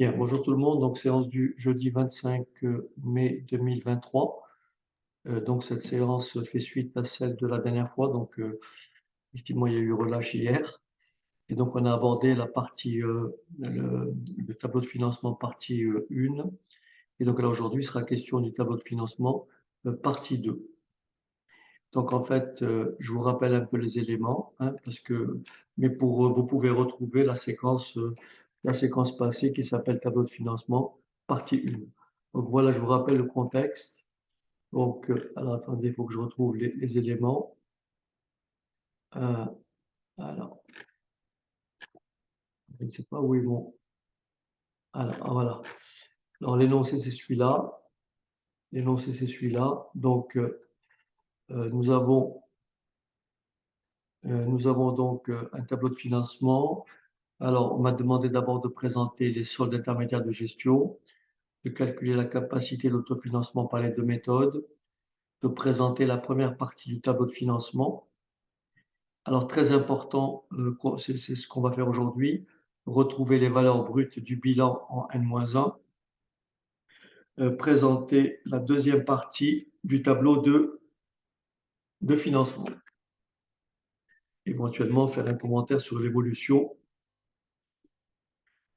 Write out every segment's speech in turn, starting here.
Bien, bonjour tout le monde. Donc, séance du jeudi 25 mai 2023. Donc, cette séance fait suite à celle de la dernière fois. Donc, effectivement, il y a eu relâche hier. Et donc, on a abordé la partie, le tableau de financement partie 1. Et donc, là, aujourd'hui, il sera question du tableau de financement partie 2. Donc, en fait, je vous rappelle un peu les éléments, hein, mais vous pouvez retrouver la séquence passée qui s'appelle tableau de financement, partie 1. Donc, voilà, je vous rappelle le contexte. Donc, alors, attendez, il faut que je retrouve les éléments. Euh, alors, je ne sais pas où ils vont. Alors, voilà. Alors, l'énoncé, c'est celui-là. L'énoncé, c'est celui-là. Donc, nous avons donc un tableau de financement. Alors, on m'a demandé d'abord de présenter les soldes intermédiaires de gestion, de calculer la capacité d'autofinancement par les deux méthodes, de présenter la première partie du tableau de financement. Alors, très important, c'est ce qu'on va faire aujourd'hui, retrouver les valeurs brutes du bilan en N-1, présenter la deuxième partie du tableau de financement, éventuellement faire un commentaire sur l'évolution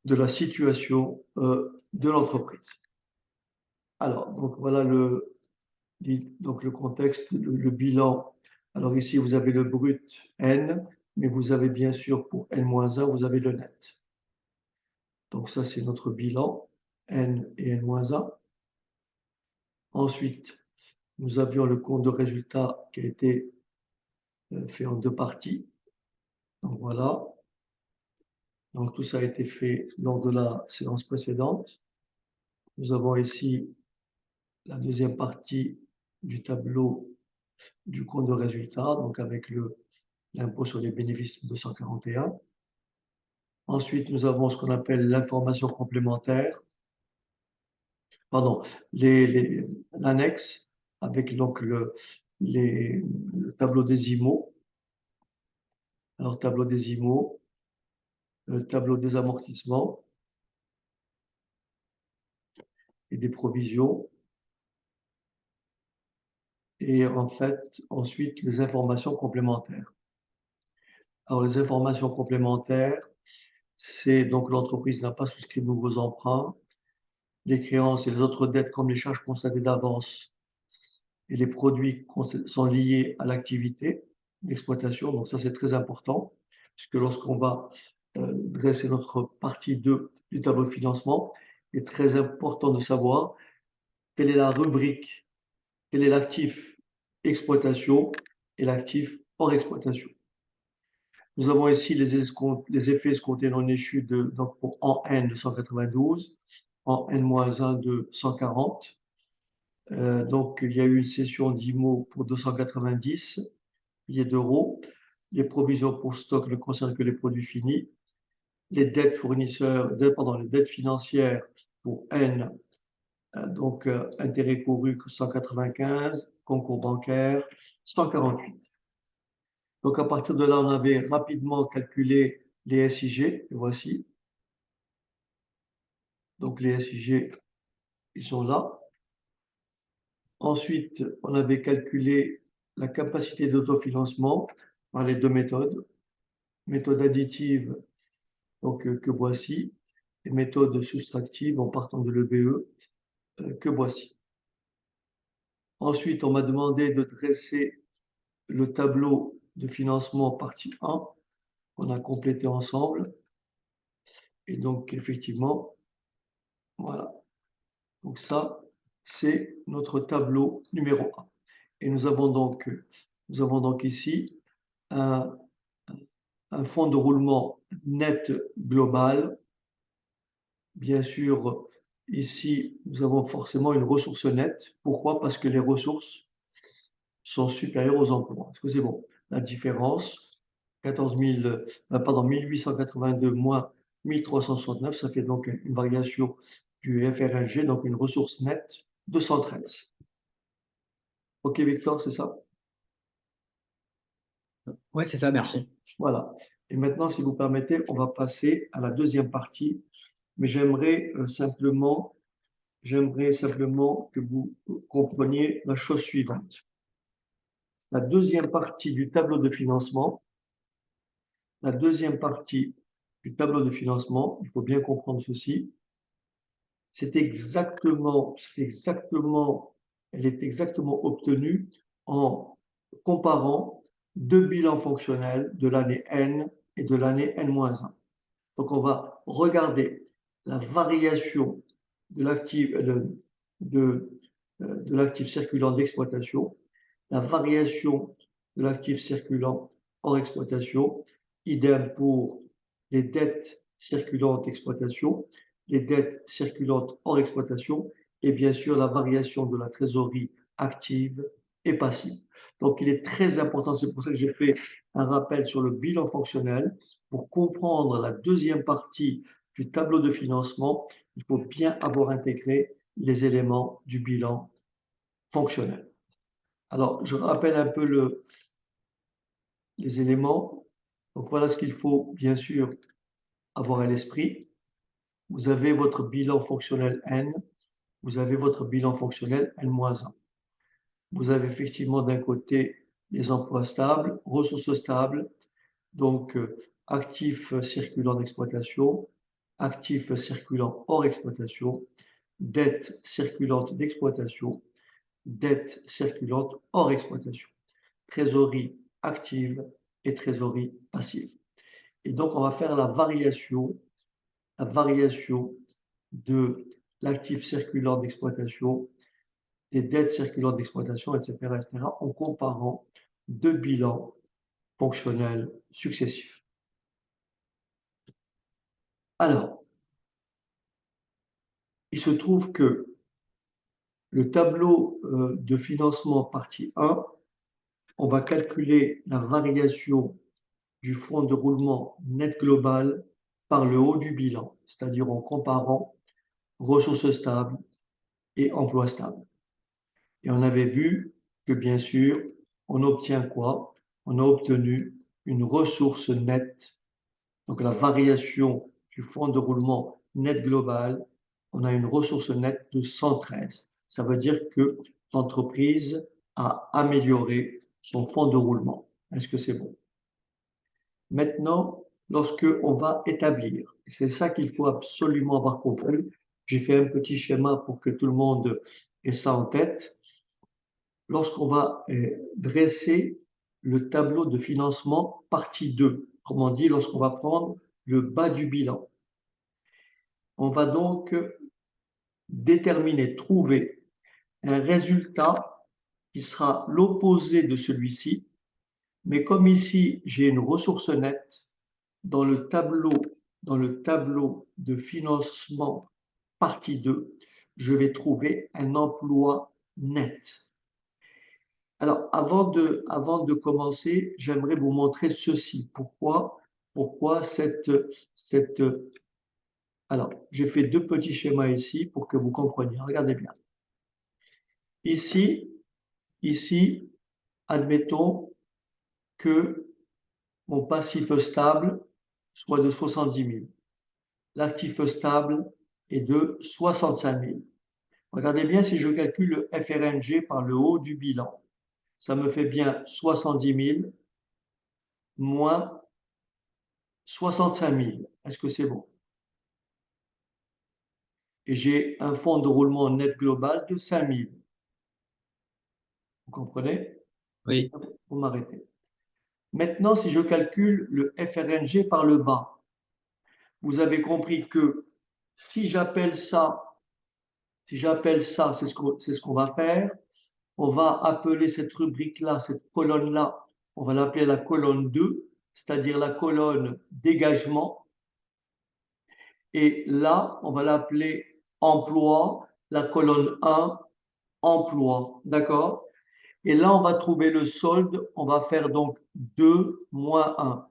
de la situation de l'entreprise. Alors, donc voilà donc le contexte, le bilan. Alors ici, vous avez le brut N, mais vous avez bien sûr pour N-1, vous avez le net. Donc ça, c'est notre bilan, N et N-1. Ensuite, nous avions le compte de résultat qui a été fait en deux parties. Donc voilà. Donc tout ça a été fait lors de la séance précédente. Nous avons ici la deuxième partie du tableau du compte de résultat, donc avec l'impôt sur les bénéfices 241. Ensuite, nous avons ce qu'on appelle l'information complémentaire, pardon, l'annexe avec donc le tableau des IMO. Alors, tableau des IMO, tableau des amortissements et des provisions. Et en fait, ensuite, les informations complémentaires. Alors, les informations complémentaires, c'est donc l'entreprise n'a pas souscrit de nouveaux emprunts, les créances et les autres dettes comme les charges constatées d'avance et les produits sont liés à l'activité d'exploitation. Donc ça, c'est très important, puisque lorsqu'on va dresser notre partie 2 du tableau de financement, il est très important de savoir quelle est la rubrique, quel est l'actif exploitation et l'actif hors exploitation. Nous avons ici les effets escomptés non échus donc pour en N de 192, en N-1 de 140. Donc, il y a eu une cession d'IMO pour 290 milliers d'euros. Les provisions pour stock ne concernent que les produits finis. Les dettes les dettes financières pour N, donc intérêts courus 195, concours bancaire 148. Donc, à partir de là, on avait rapidement calculé les SIG, et voici. Donc, les SIG, ils sont là. Ensuite, on avait calculé la capacité d'autofinancement par les deux méthodes. Méthode additive, donc, que voici, et méthode soustractive en partant de l'EBE, que voici. Ensuite, on m'a demandé de dresser le tableau de financement partie 1 qu'on a complété ensemble. Et donc, effectivement, voilà. Donc ça, c'est notre tableau numéro 1. Et nous avons donc ici un fonds de roulement net global. Bien sûr, ici, nous avons forcément une ressource nette. Pourquoi? Parce que les ressources sont supérieures aux emplois. Est-ce que c'est bon? La différence, 1882 moins 1369, ça fait donc une variation du FRNG, donc une ressource nette de 113. OK, Victor, c'est ça? Ouais, c'est ça, merci. Voilà. Et maintenant, si vous permettez, on va passer à la deuxième partie mais j'aimerais simplement que vous compreniez la chose suivante. La deuxième partie du tableau de financement, la deuxième partie du tableau de financement, il faut bien comprendre ceci, elle est exactement obtenue en comparant deux bilans fonctionnels de l'année N et de l'année N-1. Donc, on va regarder la variation de l'actif circulant d'exploitation, la variation de l'actif circulant hors exploitation, idem pour les dettes circulantes d'exploitation, les dettes circulantes hors exploitation et bien sûr la variation de la trésorerie active et passive. Donc il est très important, c'est pour ça que j'ai fait un rappel sur le bilan fonctionnel. Pour comprendre la deuxième partie du tableau de financement, il faut bien avoir intégré les éléments du bilan fonctionnel. Alors, je rappelle un peu les éléments. Donc, voilà ce qu'il faut bien sûr avoir à l'esprit. Vous avez votre bilan fonctionnel N, vous avez votre bilan fonctionnel N-1. Vous avez effectivement d'un côté les emplois stables, ressources stables, donc actifs circulants d'exploitation, actifs circulants hors exploitation, dettes circulantes d'exploitation, dettes circulantes hors exploitation, trésorerie active et trésorerie passive. Et donc, on va faire la variation de l'actif circulant d'exploitation, des dettes circulantes d'exploitation, etc., en comparant deux bilans fonctionnels successifs. Alors, il se trouve que le tableau de financement partie 1, on va calculer la variation du fonds de roulement net global par le haut du bilan, c'est-à-dire en comparant ressources stables et emplois stables. Et on avait vu que bien sûr, on obtient quoi? On a obtenu une ressource nette, donc la variation du fonds de roulement net global, on a une ressource nette de 113. Ça veut dire que l'entreprise a amélioré son fonds de roulement. Est-ce que c'est bon? Maintenant, lorsque on va établir, c'est ça qu'il faut absolument avoir compris. J'ai fait un petit schéma pour que tout le monde ait ça en tête. Lorsqu'on va dresser le tableau de financement partie 2, autrement dit, lorsqu'on va prendre le bas du bilan, on va donc déterminer, trouver un résultat qui sera l'opposé de celui-ci, mais comme ici, j'ai une ressource nette, dans le tableau de financement partie 2, je vais trouver un emploi net. Alors, avant de commencer, j'aimerais vous montrer ceci. Pourquoi cette... Alors, j'ai fait deux petits schémas ici pour que vous compreniez. Regardez bien. Ici, admettons que mon passif stable soit de 70 000. L'actif stable est de 65 000. Regardez bien si je calcule le FRNG par le haut du bilan. Ça me fait bien 70 000 moins 65 000. Est-ce que c'est bon? Et j'ai un fonds de roulement net global de 5 000. Vous comprenez? Oui. Vous m'arrêtez. Maintenant, si je calcule le FRNG par le bas, vous avez compris que si j'appelle ça, c'est ce qu'on va faire. On va appeler cette rubrique-là, cette colonne-là, on va l'appeler la colonne 2, c'est-à-dire la colonne dégagement. Et là, on va l'appeler emploi, la colonne 1, emploi. D'accord? Et là, on va trouver le solde. On va faire donc 2 moins 1.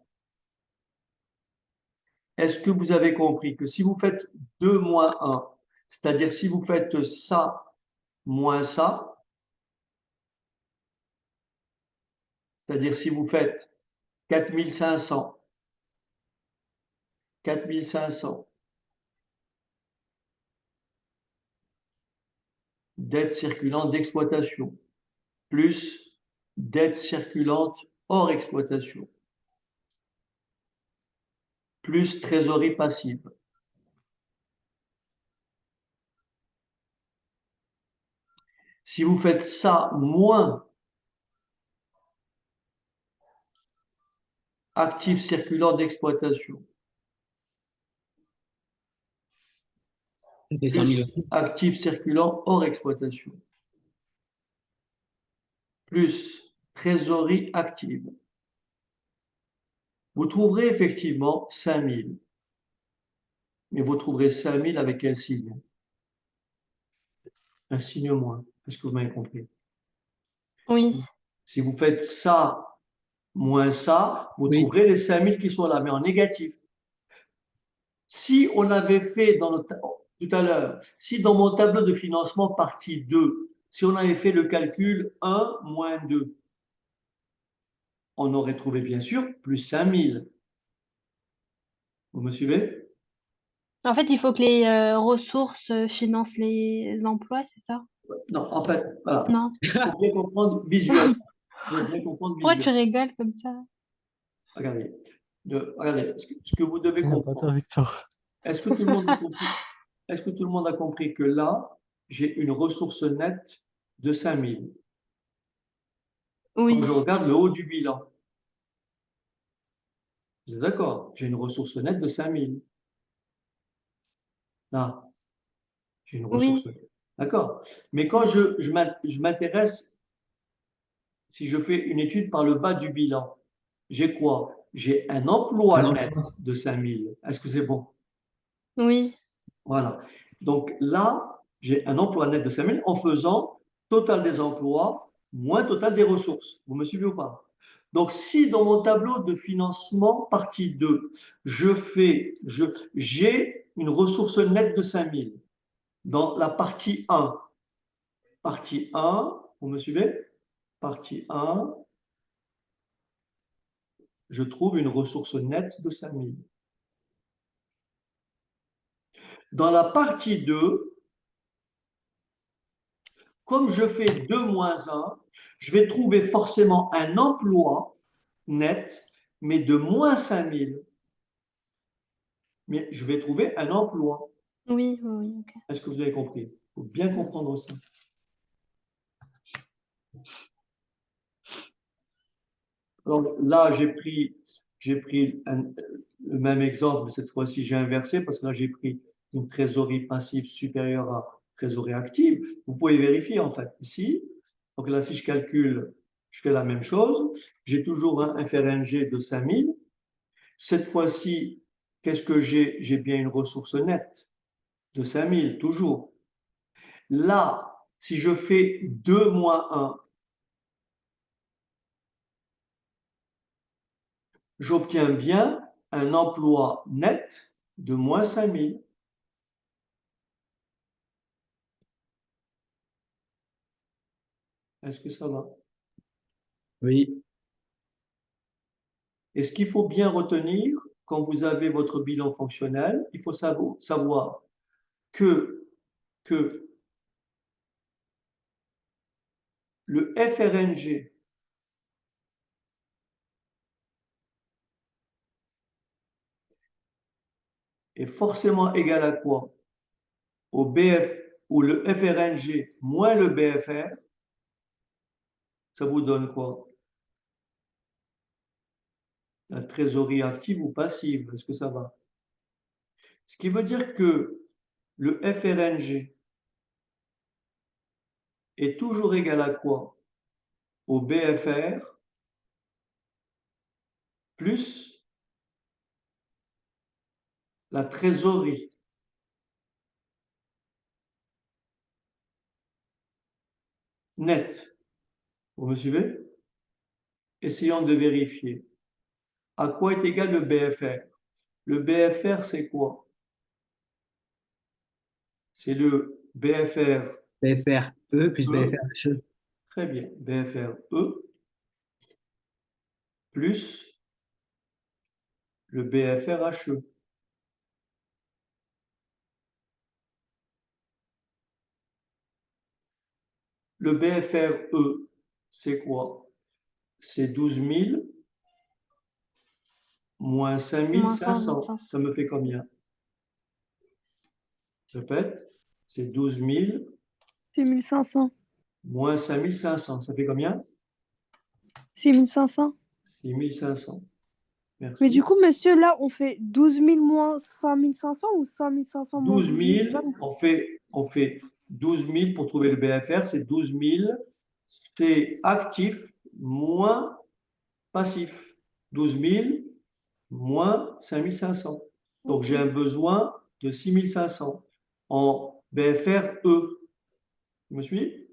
Est-ce que vous avez compris que si vous faites 2 moins 1, c'est-à-dire si vous faites ça moins ça, c'est-à-dire si vous faites 4500, 4500 dette circulante d'exploitation, plus dette circulante hors exploitation, plus trésorerie passive. Si vous faites ça moins actifs circulants d'exploitation, C'était 100 000 plus aussi. actifs circulants hors exploitation, plus trésorerie active, vous trouverez effectivement 5000. Mais vous trouverez 5000 avec quel signe? Un signe moins. Est-ce que vous m'avez compris? Oui. Si vous faites ça moins ça, vous Oui. trouverez les 5000 qui sont là, mais en négatif. Si on avait fait tout à l'heure, si dans mon tableau de financement partie 2, si on avait fait le calcul 1 moins 2, on aurait trouvé bien sûr plus 5000. Vous me suivez? En fait, il faut que les ressources financent les emplois, c'est ça? Non, en fait, voilà. Non. Il faut bien comprendre visuel. Il faut bien comprendre Pourquoi tu visuel. rigoles comme ça? Regardez, regardez ce que vous devez comprendre. Victor. Est-ce que tout le monde a compris? Est-ce que tout le monde a compris que là, j'ai une ressource nette de 5000? Quand Oui. je regarde le haut du bilan, vous êtes d'accord? J'ai une ressource nette de 5000. Là, j'ai une ressource Oui. nette. D'accord? Mais quand je m'intéresse, si je fais une étude par le bas du bilan, j'ai quoi? J'ai un emploi Un net emploi. de 5000. Est-ce que c'est bon? Oui. Voilà. Donc là, j'ai un emploi net de 5000 en faisant total des emplois moins total des ressources. Vous me suivez ou pas? Donc si dans mon tableau de financement partie 2, j'ai une ressource nette de 5000 dans la partie 1, vous me suivez? Partie 1, je trouve une ressource nette de 5000. Dans la partie 2, comme je fais 2 moins 1, je vais trouver forcément un emploi net, mais de moins 5000. Mais je vais trouver un emploi. Oui, oui, oui, ok. Est-ce que vous avez compris? Il faut bien comprendre ça. Alors là, j'ai pris le même exemple, mais cette fois-ci, j'ai inversé parce que là, j'ai pris une trésorerie passive supérieure à trésorerie active. Vous pouvez vérifier en fait ici. Donc là, si je calcule, je fais la même chose. J'ai toujours un FRNG de 5000. Cette fois-ci, qu'est-ce que j'ai? J'ai bien une ressource nette de 5000, toujours. Là, si je fais 2 moins 1, j'obtiens bien un emploi net de moins 5000. Est-ce que ça va? Oui. Et ce qu'il faut bien retenir quand vous avez votre bilan fonctionnel, il faut savoir que, que le FRNG est forcément égal à quoi? Au BF ou le FRNG moins le BFR, ça vous donne quoi? La trésorerie active ou passive, est-ce que ça va? Ce qui veut dire que le FRNG est toujours égal à quoi? Au BFR plus la trésorerie nette. Vous me suivez? Essayons de vérifier. À quoi est égal le BFR? Le BFR, c'est quoi? C'est le BFR BFR E plus E, BFR H. très bien, BFR E plus le BFR HE. Le BFRE, c'est quoi? C'est 12 000 moins 5 Moins 500. 500. Ça me fait combien? Je répète, c'est 12 000 6500. moins 5 500. Ça fait combien? 6500. 6 500. Mais Merci. du coup, monsieur, là, on fait 12 000 moins 5500 ou 5500 moins 12 12 000? J'ai 000, pas compris. on fait 12 000 pour trouver le BFR, c'est 12 000, c'est actif moins passif. 12 000 moins 5 500. Donc, j'ai un besoin de 6 500 en BFR E. Tu me suis?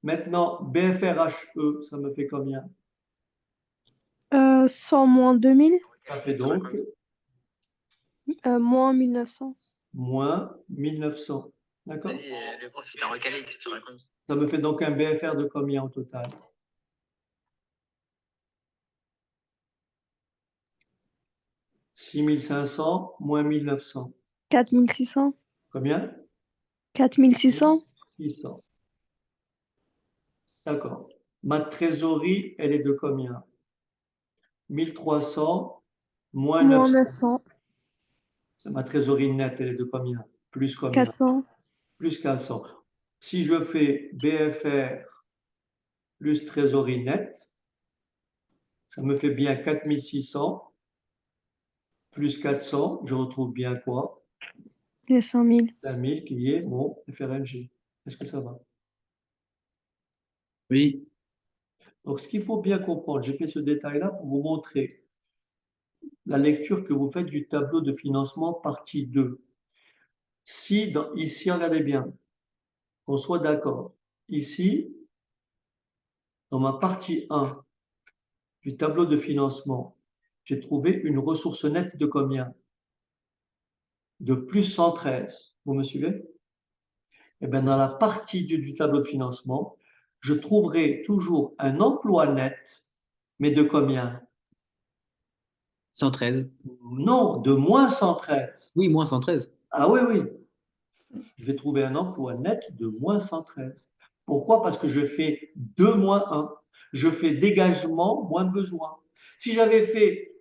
Maintenant, BFR HE, ça me fait combien? 100 moins 2000, Ça fait donc moins 1900. moins 1900. D'accord? Vas-y, le prof, il t'a recalé, qu'est-ce que tu racontes? Ça me fait donc un BFR de combien au total? 6 500 moins 1900. 4600. Combien? 4600. 600. D'accord. Ma trésorerie, elle est de combien? 1300 moins Moins 900. 900. Ma trésorerie nette, elle est de combien? Plus combien? 400. Plus 400. Si je fais BFR plus trésorerie nette, ça me fait bien 4600 plus 400. Je retrouve bien quoi? Les 5000. 5000 qui est mon FRNG. Est-ce que ça va? Oui, Donc, ce qu'il faut bien comprendre, j'ai fait ce détail-là pour vous montrer la lecture que vous faites du tableau de financement partie 2. Si, ici, regardez bien, qu'on soit d'accord. Ici, dans ma partie 1 du tableau de financement, j'ai trouvé une ressource nette de combien? De plus 113. Vous me suivez? Eh bien, dans la partie du tableau de financement, je trouverai toujours un emploi net, mais de combien? 113. Non, de moins 113. Oui, moins 113. Ah oui, oui. Je vais trouver un emploi net de moins 113. Pourquoi? Parce que je fais 2 moins 1. Je fais dégagement moins besoin. Si j'avais fait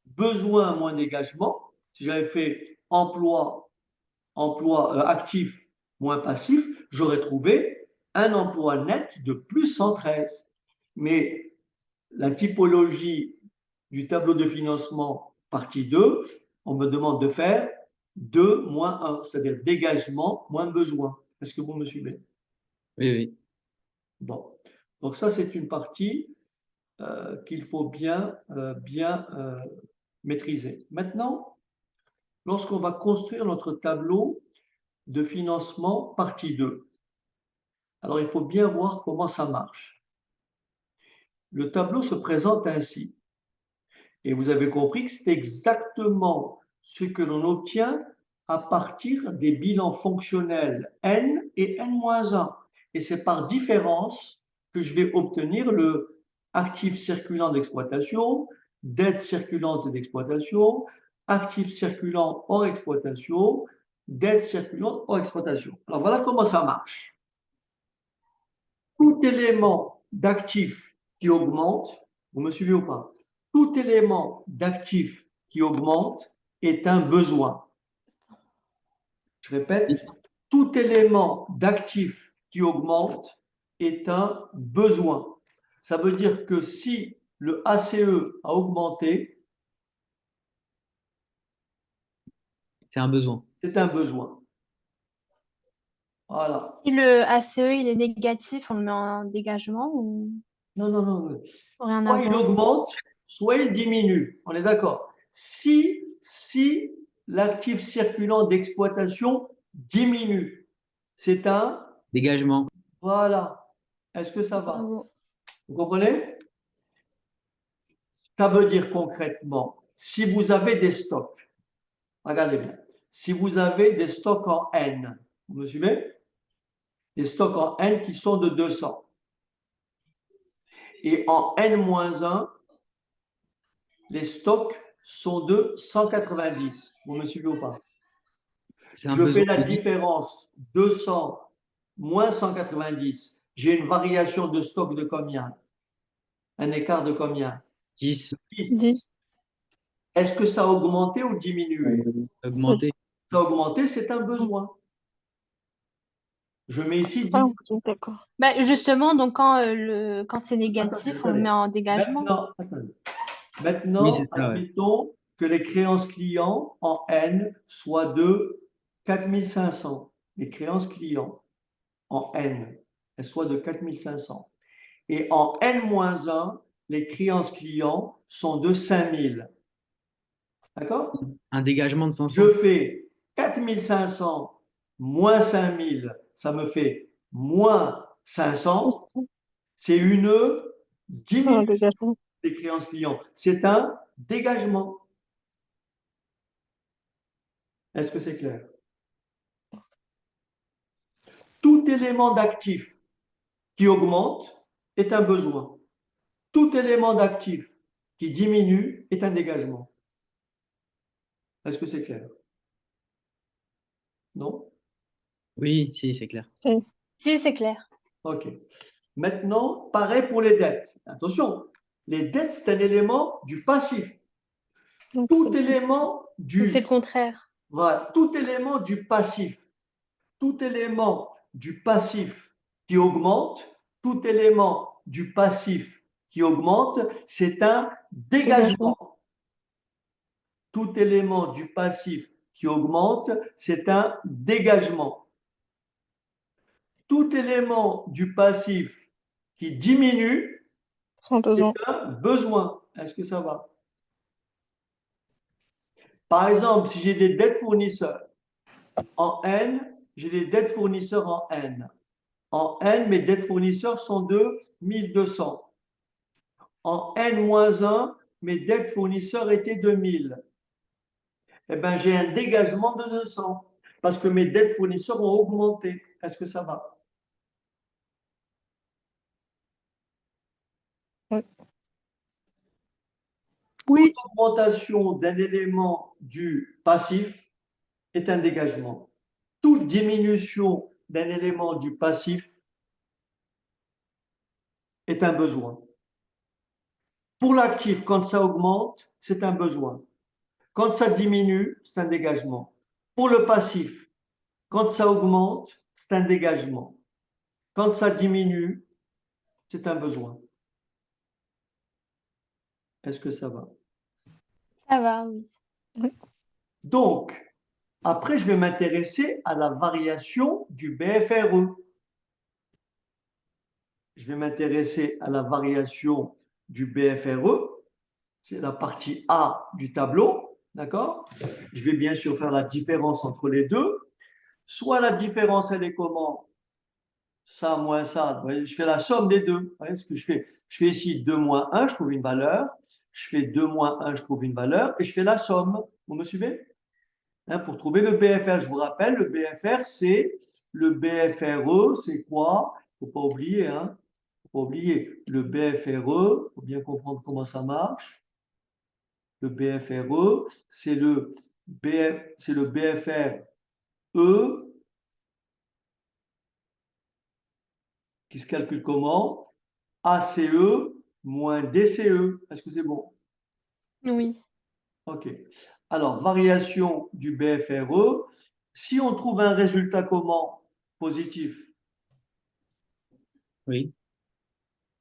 besoin moins dégagement, si j'avais fait emploi actif moins passif, j'aurais trouvé un emploi net de plus 113. Mais la typologie du tableau de financement partie 2, on me demande de faire 2 moins 1, c'est-à-dire dégagement moins besoin. Est-ce que vous me suivez? Oui, oui. Bon. Donc ça, c'est une partie qu'il faut bien maîtriser. Maintenant, lorsqu'on va construire notre tableau de financement partie 2, alors il faut bien voir comment ça marche. Le tableau se présente ainsi. Et vous avez compris que c'est exactement ce que l'on obtient à partir des bilans fonctionnels N et N-1. Et c'est par différence que je vais obtenir le actif circulant d'exploitation, dette circulante d'exploitation, actif circulant hors exploitation, dette circulante hors exploitation. Alors voilà comment ça marche. Tout élément d'actif qui augmente, vous me suivez ou pas? Tout élément d'actif qui augmente est un besoin. Je répète, tout élément d'actif qui augmente est un besoin. Ça veut dire que si le ACE a augmenté, C'est un besoin. c'est un besoin. Voilà. Si le ACE il est négatif, on le met en dégagement ou Non, non, non. rien à Soit il voir? augmente, soit il diminue. On est d'accord. Si l'actif circulant d'exploitation diminue, c'est un... Dégagement. Voilà. Est-ce que ça va? Bravo. Vous comprenez? Ça veut dire concrètement, si vous avez des stocks, regardez bien, si vous avez des stocks en N, vous me suivez? Des stocks en N qui sont de 200. Et en N-1, les stocks sont de 190. Vous me suivez ou pas? C'est un Je fais besoin la de vie. différence 200 moins 190. j'ai une variation de stock de combien? Un écart de combien? 10. 10. 10. Est-ce que ça a augmenté ou diminué? Augmenté. Ça a augmenté, c'est un besoin. Je mets ici 10. Ah, ok, d'accord. Bah, justement, donc quand c'est Attendez, négatif, on le attendez. met en dégagement. Maintenant, attendez. Oui, Maintenant, c'est ça, ouais. admettons que les créances clients en N soient de 4500. Les créances clients en N, elles soient de 4500. Et en N-1, les créances clients sont de 5000. D'accord? Un dégagement de 500. Je fais 4500 moins 5000, ça me fait moins 500. C'est une Un diminution dégagement. des créances clients. C'est un dégagement. Est-ce que c'est clair? Tout élément d'actif qui augmente est un besoin. Tout élément d'actif qui diminue est un dégagement. Est-ce que c'est clair? Non? Oui, si, c'est clair. Si, c'est clair. OK. Maintenant, pareil pour les dettes. Attention, les dettes, c'est un élément du passif. Donc, Tout c'est- élément Donc, c'est du, le contraire. voilà, tout élément du passif, tout élément du passif qui augmente, tout élément du passif qui augmente, c'est un Dégagement. dégagement. Tout élément du passif qui augmente, c'est un dégagement. Tout élément du passif qui diminue, Sans besoin. c'est un besoin. Est-ce que ça va? Par exemple, si j'ai des dettes fournisseurs en N, j'ai des dettes fournisseurs en N. En N, mes dettes fournisseurs sont de 1200. En N-1, mes dettes fournisseurs étaient de 1000. Eh bien, j'ai un dégagement de 200 parce que mes dettes fournisseurs ont augmenté. Est-ce que ça va? Oui, Toute augmentation d'un élément du passif est un dégagement. Toute diminution d'un élément du passif est un besoin. Pour l'actif, quand ça augmente, c'est un besoin. Quand ça diminue, c'est un dégagement. Pour le passif, quand ça augmente, c'est un dégagement. Quand ça diminue, c'est un besoin. Est-ce que ça va? Ça va, oui. Donc, après, je vais m'intéresser à la variation du BFRE. Je vais m'intéresser à la variation du BFRE. C'est la partie A du tableau. D'accord? Je vais bien sûr faire la différence entre les deux. Soit la différence, elle est comment? Ça moins ça. Je fais la somme des deux. Vous voyez ce que je fais? Je fais ici 2 moins 1, je trouve une valeur. Je fais 2 moins 1, je trouve une valeur. Et je fais la somme. Vous me suivez? Pour trouver le BFR, je vous rappelle, le BFR, c'est le BFRE, c'est quoi? Il ne faut pas oublier, hein? Faut pas oublier. Le BFRE, il faut bien comprendre comment ça marche. Le BFRE, c'est le BFRE qui se calcule comment? ACE moins DCE. Est-ce que c'est bon? Oui. OK. Alors, variation du BFRE. Si on trouve un résultat comment? Positif. Oui.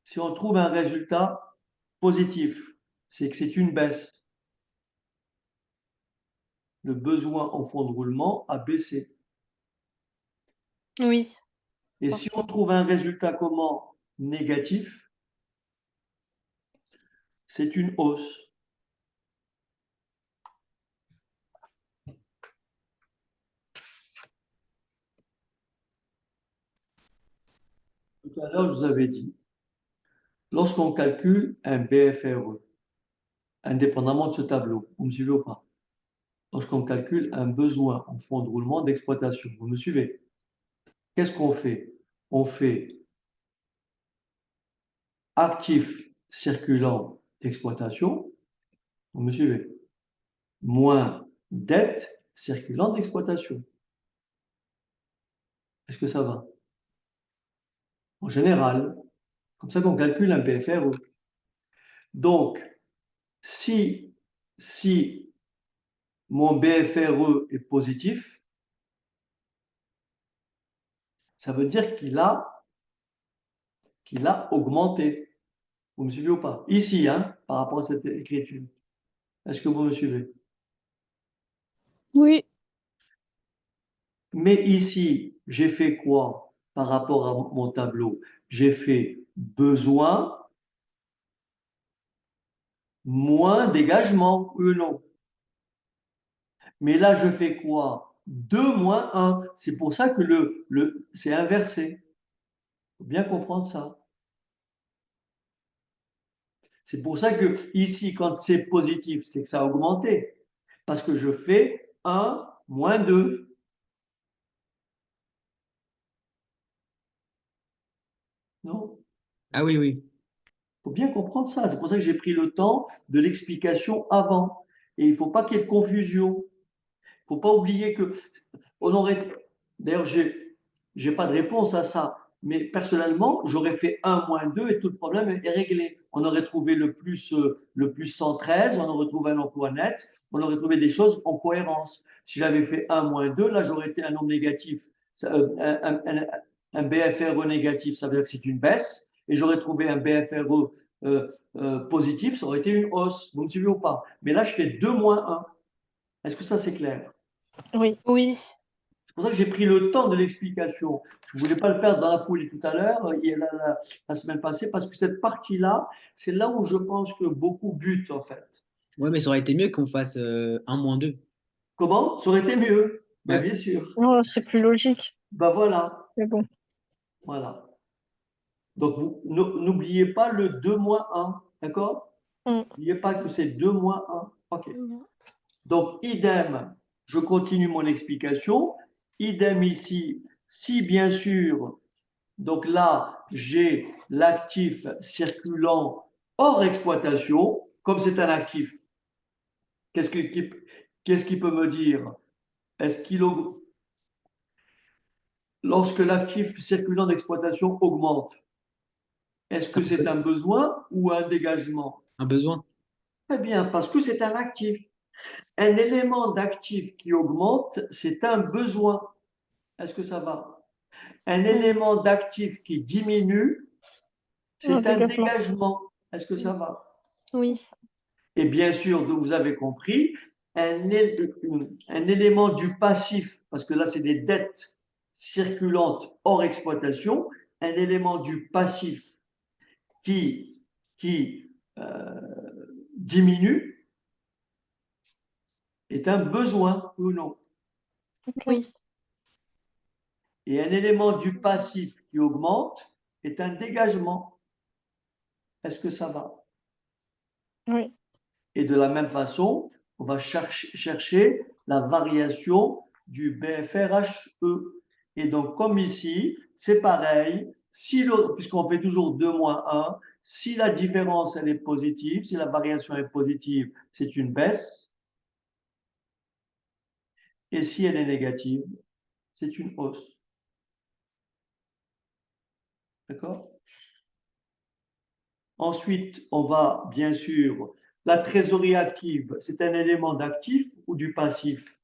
Si on trouve un résultat positif, c'est que c'est une baisse. Le besoin en fonds de roulement a baissé. Oui. Et si on trouve un résultat comment? Négatif, c'est une hausse. Tout à l'heure, je vous avais dit, lorsqu'on calcule un BFRE, indépendamment de ce tableau, vous me suivez ou pas? Lorsqu'on calcule un besoin en fonds de roulement d'exploitation, vous me suivez? Qu'est-ce qu'on fait? On fait actif circulant d'exploitation, vous me suivez? Moins dette circulant d'exploitation. Est-ce que ça va? en général. Comme ça qu'on calcule un BFRE. Donc, si mon BFRE est positif, ça veut dire qu'il a augmenté. Vous me suivez ou pas? Ici, hein, par rapport à cette écriture. Est-ce que vous me suivez? Oui. Mais ici, j'ai fait quoi par rapport à mon tableau? J'ai fait besoin moins dégagement, oui ou non? Mais là, je fais quoi? 2 moins 1. C'est pour ça que c'est inversé. Il faut bien comprendre ça. C'est pour ça que ici, quand c'est positif, c'est que ça a augmenté. Parce que je fais 1 moins 2. Non? Ah oui, oui. Il faut bien comprendre ça. C'est pour ça que j'ai pris le temps de l'explication avant. Et il ne faut pas qu'il y ait de confusion. Il ne faut pas oublier que on aurait. D'ailleurs, j'ai pas de réponse à ça. Mais personnellement, j'aurais fait 1 moins 2 et tout le problème est réglé. On aurait trouvé le plus 113, on aurait trouvé un emploi net, on aurait trouvé des choses en cohérence. Si j'avais fait 1 moins 2, là, j'aurais été un nombre négatif. Un BFRE négatif, ça veut dire que c'est une baisse. Et j'aurais trouvé un BFRE positif, ça aurait été une hausse. Vous me suivez ou pas? Mais là, je fais 2 moins 1. Est-ce que ça, c'est clair? Oui. Oui. C'est pour ça que j'ai pris le temps de l'explication. Je ne voulais pas le faire dans la foulée tout à l'heure, la semaine passée, parce que cette partie-là, c'est là où je pense que beaucoup butent, en fait. Ouais, mais ça aurait été mieux qu'on fasse 1 moins 2. Comment? Ça aurait été mieux. Ben, Ouais. bien sûr. Oh, c'est plus logique. Ben voilà. Mais bon. Voilà. Donc, vous n'oubliez pas le 2 moins 1. D'accord? Mm. N'oubliez pas que c'est 2 moins 1. OK. Mm. Donc, idem, je continue mon explication. Idem ici, si bien sûr. Donc là, j'ai l'actif circulant hors exploitation. Comme c'est un actif, qu'est-ce qu'il peut me dire? Est-ce qu'il lorsque l'actif circulant d'exploitation augmente, est-ce que c'est un besoin ou un dégagement? Un besoin. Très bien, parce que c'est un actif. Un élément d'actif qui augmente, c'est un besoin. Est-ce que ça va? Un élément d'actif qui diminue, Un c'est un dégagement. dégagement. Est-ce que ça va? Oui. Et bien sûr, vous avez compris, un élément du passif, parce que là, c'est des dettes circulantes hors exploitation, un élément du passif qui diminue est un besoin ou non. Ok. Oui. Et un élément du passif qui augmente est un dégagement. Est-ce que ça va? Oui. Et de la même façon, on va chercher la variation du BFRHE. Et donc, comme ici, c'est pareil, puisqu'on fait toujours 2 moins 1, si la différence elle est positive, si la variation est positive, c'est une baisse. Et si elle est négative, c'est une hausse. D'accord? Ensuite, on va bien sûr, la trésorerie active, c'est un élément d'actif ou du passif?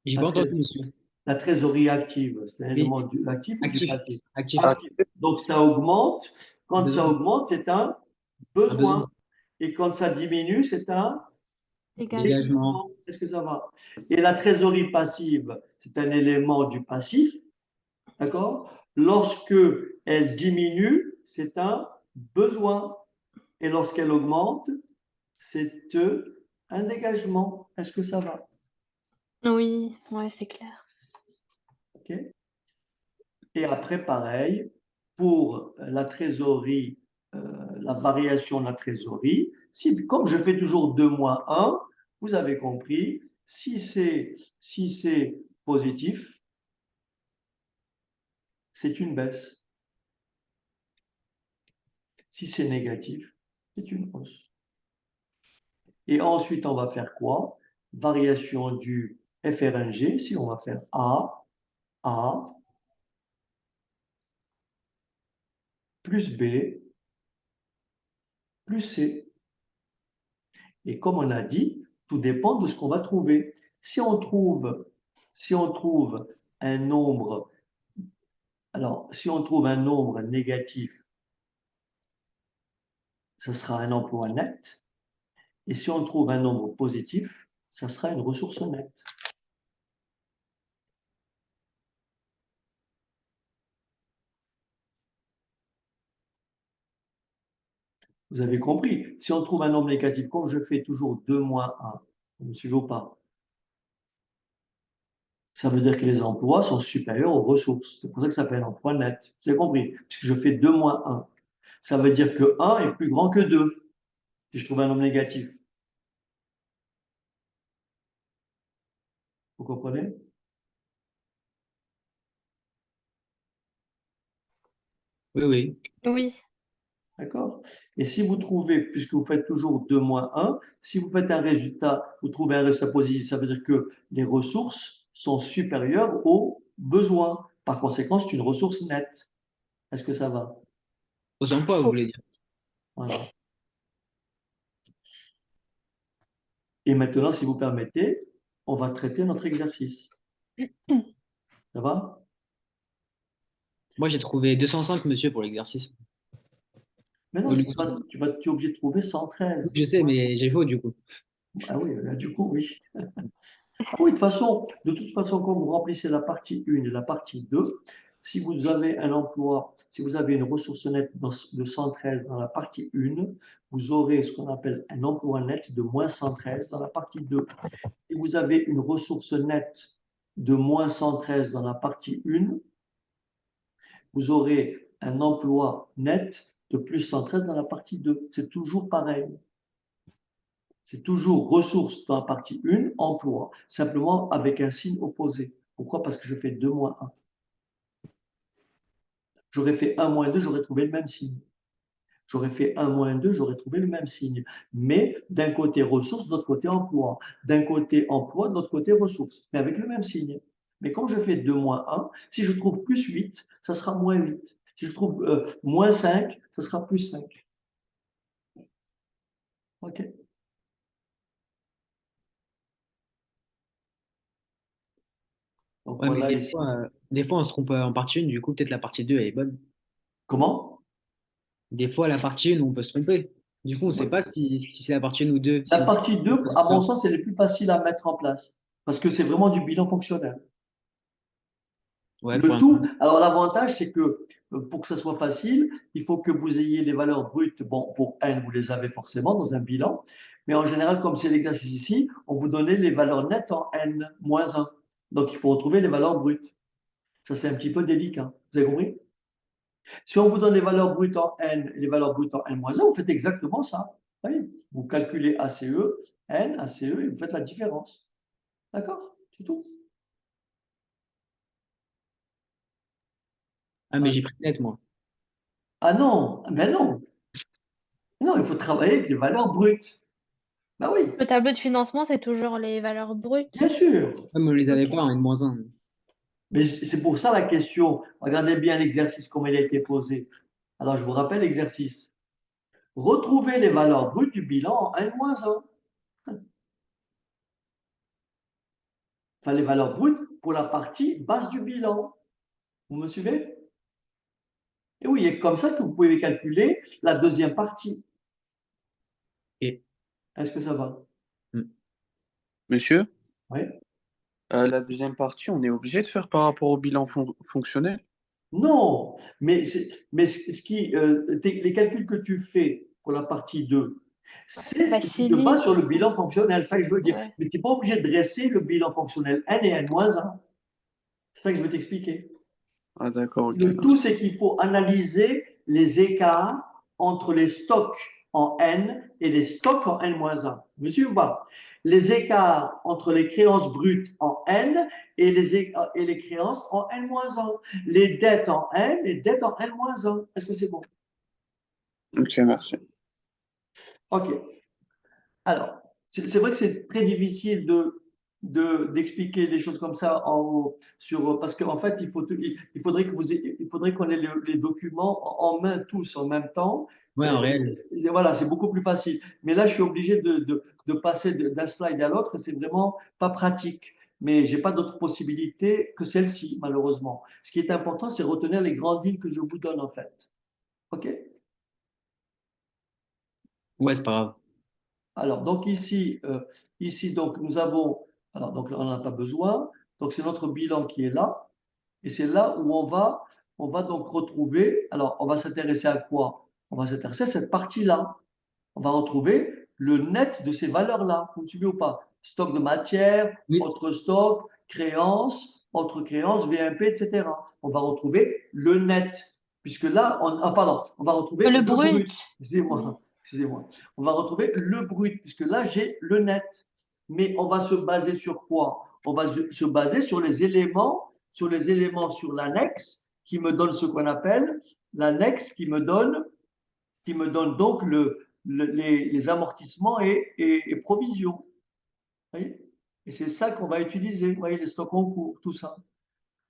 J'ai La pas entendu, trésorerie. monsieur. La trésorerie active, c'est un Oui, élément actif ou du actif. passif? Actif. Actif. Donc ça augmente. Quand ça Besoin. augmente, c'est un Un besoin. besoin. Et quand ça diminue, c'est un Dégagement. Dégagement. dégagement. Est-ce que ça va? Et la trésorerie passive, c'est un élément du passif. D'accord? Lorsque elle diminue, c'est un besoin. Et lorsqu'elle augmente, c'est un dégagement. Est-ce que ça va? Oui. Ouais, c'est clair. OK? Et après, pareil, pour la trésorerie, la variation de la trésorerie, si, comme je fais toujours 2 moins 1, vous avez compris, si c'est positif, c'est une baisse. Si c'est négatif, c'est une hausse. Et ensuite, on va faire quoi? Variation du FRNG, si on va faire A, plus B, plus C. Et comme on a dit, tout dépend de ce qu'on va trouver. Si on trouve un nombre, alors si on trouve un nombre négatif, ce sera un emploi net. Et si on trouve un nombre positif, ça sera une ressource nette. Vous avez compris. Si on trouve un nombre négatif, comme je fais toujours 2 moins 1, vous me suivez ou pas? Ça veut dire que les emplois sont supérieurs aux ressources. C'est pour ça que ça fait un emploi net. Vous avez compris? Puisque je fais 2 moins 1. Ça veut dire que 1 est plus grand que 2, si je trouve un nombre négatif. Vous comprenez? Oui, oui. Oui. D'accord? Et si vous trouvez, puisque vous faites toujours 2 moins 1, si vous faites un résultat, vous trouvez un résultat positif, ça veut dire que les ressources sont supérieures aux besoins. Par conséquent, c'est une ressource nette. Est-ce que ça va? Aux emplois, vous voulez dire. Voilà. Et maintenant, si vous permettez, on va traiter notre exercice. Ça va? Moi, j'ai trouvé 205, monsieur, pour l'exercice. Mais non, Au lieu tu es obligé de trouver oui, 113. je sais, mais j'ai faux, du coup. Ah oui, là, du coup, oui. Ah oui, de toute façon, quand vous remplissez la partie 1 et la partie 2, si vous avez un emploi, si vous avez une ressource nette de 113 dans la partie 1, vous aurez ce qu'on appelle un emploi net de moins 113 dans la partie 2. Si vous avez une ressource nette de moins 113 dans la partie 1, vous aurez un emploi net de plus 113 dans la partie 2. C'est toujours pareil. C'est toujours ressources dans la partie 1, emploi, simplement avec un signe opposé. Pourquoi? Parce que je fais 2 moins 1. J'aurais fait 1 moins 2, j'aurais trouvé le même signe. J'aurais fait 1 moins 2, j'aurais trouvé le même signe. Mais d'un côté ressources, de l'autre côté emploi. D'un côté emploi, de l'autre côté ressources, mais avec le même signe. Mais comme je fais 2 moins 1, si je trouve plus 8, ça sera moins 8. Si je trouve moins 5, ça sera plus 5. OK? Donc Ouais, mais voilà ici. des fois, on se trompe en partie 1, du coup, peut-être la partie 2 elle est bonne. Comment? Des fois, la partie 1, on peut se tromper. Du coup, on ne sait pas si c'est la partie 1 ou 2. La Si on... partie 2, à mon sens, c'est le plus facile à mettre en place parce que c'est vraiment du bilan fonctionnel. Ouais, Le tout, alors l'avantage, c'est que pour que ça soit facile, il faut que vous ayez les valeurs brutes. Bon, pour n, vous les avez forcément dans un bilan, mais en général, comme c'est l'exercice ici, on vous donnait les valeurs nettes en n moins 1. Donc, il faut retrouver les valeurs brutes. Ça, c'est un petit peu délicat. Vous avez compris? Si on vous donne les valeurs brutes en n et les valeurs brutes en n moins 1, vous faites exactement ça. Vous voyez? Vous calculez ACE, n, ACE, et vous faites la différence. D'accord? C'est tout. Ah, mais j'ai pris net, moi. Ah non, mais non. Non, il faut travailler avec les valeurs brutes. Bah oui, Le tableau de financement, c'est toujours les valeurs brutes. bien sûr. Ah, mais on les avait Ok. pas en N-1. Mais c'est pour ça la question. Regardez bien l'exercice comme il a été posé. Alors, je vous rappelle l'exercice. Retrouvez les valeurs brutes du bilan en N-1. Enfin, les valeurs brutes pour la partie basse du bilan. Vous me suivez? Et oui, et comme ça que vous pouvez calculer la deuxième partie. Et... Est-ce que ça va? Monsieur, Oui. la deuxième partie, on est obligé de faire par rapport au bilan fonctionnel? Non, mais ce qui, les calculs que tu fais pour la partie 2, Bah, tu te bases Sini, sur le bilan fonctionnel, c'est ça que je veux dire. ouais. Mais tu n'es pas obligé de dresser le bilan fonctionnel n et n-1. C'est ça que je veux t'expliquer. Ah d'accord, ok, Le tout, merci. c'est qu'il faut analyser les écarts entre les stocks en N et les stocks en N-1. Vous me suivez ou pas? Les écarts entre les créances brutes en N et les créances en N-1. Les dettes en N, les dettes en N-1. Est-ce que c'est bon? Ok, merci. OK. Alors, c'est vrai que c'est très difficile de d'expliquer des choses comme ça parce qu'en fait, il faudrait il faudrait qu'on ait les documents en main tous en même temps. Ouais, en réel. Voilà, c'est beaucoup plus facile. Mais là, je suis obligé de passer d'un slide à l'autre. C'est vraiment pas pratique. Mais j'ai pas d'autre possibilité que celle-ci, malheureusement. Ce qui est important, c'est retenir les grandes lignes que je vous donne, en fait. OK? Ouais, c'est pas grave. Alors, donc ici donc, nous avons, alors, donc là, on n'en a pas besoin. Donc, c'est notre bilan qui est là. Et c'est là où on va donc retrouver, alors, on va s'intéresser à quoi? On va s'intéresser à cette partie-là. On va retrouver le net de ces valeurs-là. Vous me suivez ou pas? Stock de matière, Oui. autre stock, créance, autre créance, VMP, etc. On va retrouver le net. Puisque là, pardon, on va retrouver Le le brut. brut. Excusez-moi, excusez-moi. On va retrouver le brut, puisque là, j'ai le net. Mais on va se baser sur quoi? On va se baser sur les éléments, sur l'annexe qui me donne ce qu'on appelle l'annexe qui me donne donc les amortissements et provisions. Voyez. Et c'est ça qu'on va utiliser, vous voyez, les stocks en cours, tout ça.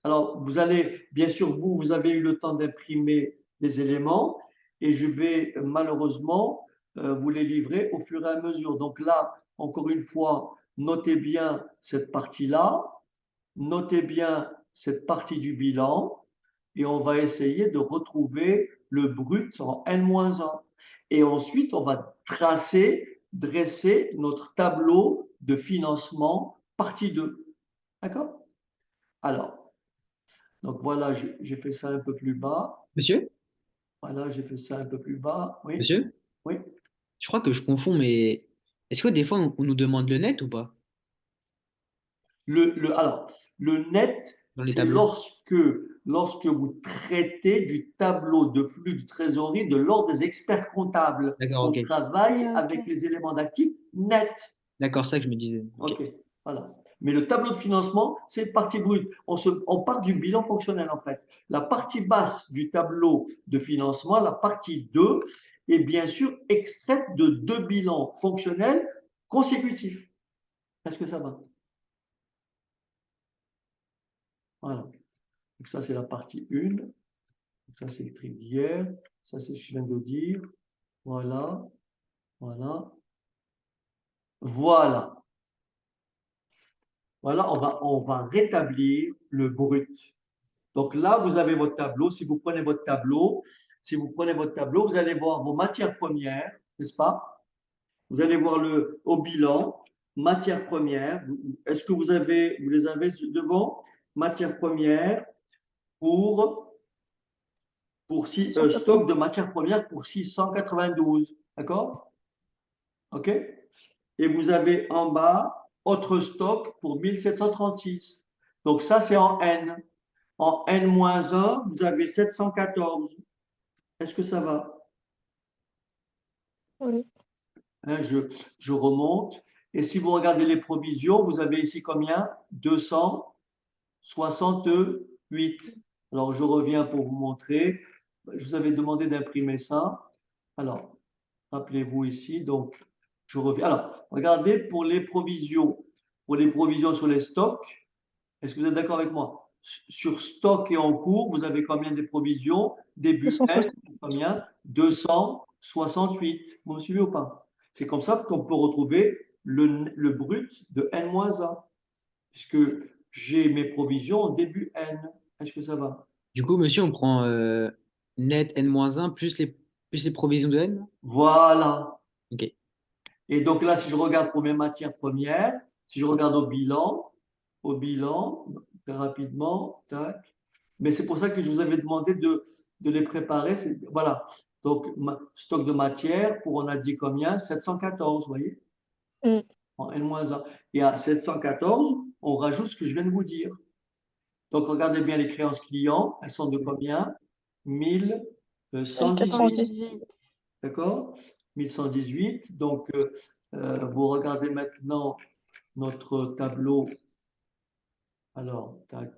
Alors, vous allez, bien sûr, vous avez eu le temps d'imprimer les éléments et je vais malheureusement vous les livrer au fur et à mesure. Donc là, encore une fois, notez bien cette partie-là, notez bien cette partie du bilan et on va essayer de retrouver le brut en N-1. Et ensuite, on va dresser notre tableau de financement partie 2. D'accord? Alors, donc voilà, j'ai fait ça un peu plus bas. Monsieur? Voilà, j'ai fait ça un peu plus bas. Oui, Monsieur? oui. Je crois que je confonds, mais est-ce que des fois on nous demande le net ou pas Alors, le net, dans les c'est tableaux? lorsque vous traitez du tableau de flux de trésorerie de l'ordre des experts comptables. D'accord, On ok. travaille Ah, avec ok. les éléments d'actifs nets. D'accord, c'est ça que je me disais. Ok. OK, voilà. Mais le tableau de financement, c'est partie brute. On part du bilan fonctionnel, en fait. La partie basse du tableau de financement, la partie 2, est bien sûr extraite de deux bilans fonctionnels consécutifs. Est-ce que ça va? Voilà. Donc ça, c'est la partie 1. Ça, c'est le tri d'hier. Ça, c'est ce que je viens de dire. Voilà. Voilà. Voilà. Voilà, on va rétablir le brut. Donc là, vous avez votre tableau. Si vous prenez votre tableau, vous allez voir vos matières premières, n'est-ce pas? Vous allez voir au bilan, matières premières. Est-ce que vous les avez devant? Matières premières pour, stock de matières premières pour 692. D'accord? OK? Et vous avez en bas, autre stock pour 1736. Donc ça, c'est en N. En N-1, vous avez 714. Est-ce que ça va? Oui. Hein, je remonte. Et si vous regardez les provisions, vous avez ici combien? 268. Alors, je reviens pour vous montrer. Je vous avais demandé d'imprimer ça. Alors, rappelez-vous ici. Donc, je reviens. Alors, regardez pour les provisions. Pour les provisions sur les stocks, est-ce que vous êtes d'accord avec moi? Sur stock et en cours, vous avez combien de provisions? Début N, 260. combien? 268. Vous me suivez ou pas? C'est comme ça qu'on peut retrouver le brut de N-1, puisque j'ai mes provisions au début N. Est-ce que ça va? Du coup, monsieur, on prend net N-1 plus les provisions de N? Voilà. Ok. Et donc là, si je regarde pour mes matières premières, si je regarde au bilan, très rapidement, tac. Mais c'est pour ça que je vous avais demandé de les préparer. Voilà. Donc, stock de matière, pour on a dit combien? 714, vous voyez? Mm. En N-1. Et à 714, on rajoute ce que je viens de vous dire. Donc, regardez bien les créances clients. Elles sont de combien? 1118. 418. D'accord? 1118. Donc, vous regardez maintenant notre tableau. Alors, tac.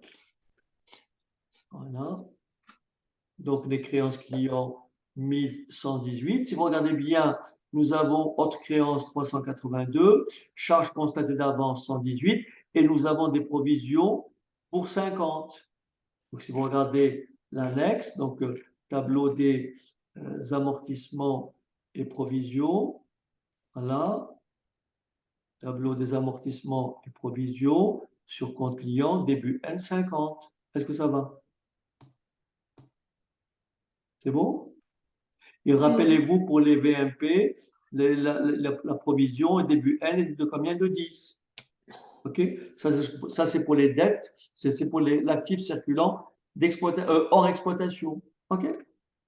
Voilà. Donc, les créances clients 1118. Si vous regardez bien, nous avons haute créance 382, charge constatée d'avance 118 et nous avons des provisions pour 50. Donc, si vous regardez l'annexe, donc tableau des amortissements et provisions, voilà, tableau des amortissements et provisions sur compte client, début N50. Est-ce que ça va? C'est bon? Et rappelez-vous, pour les VMP, la provision au début N est de combien? De 10. OK? Ça, c'est pour les dettes, c'est pour l'actif circulant hors exploitation. OK?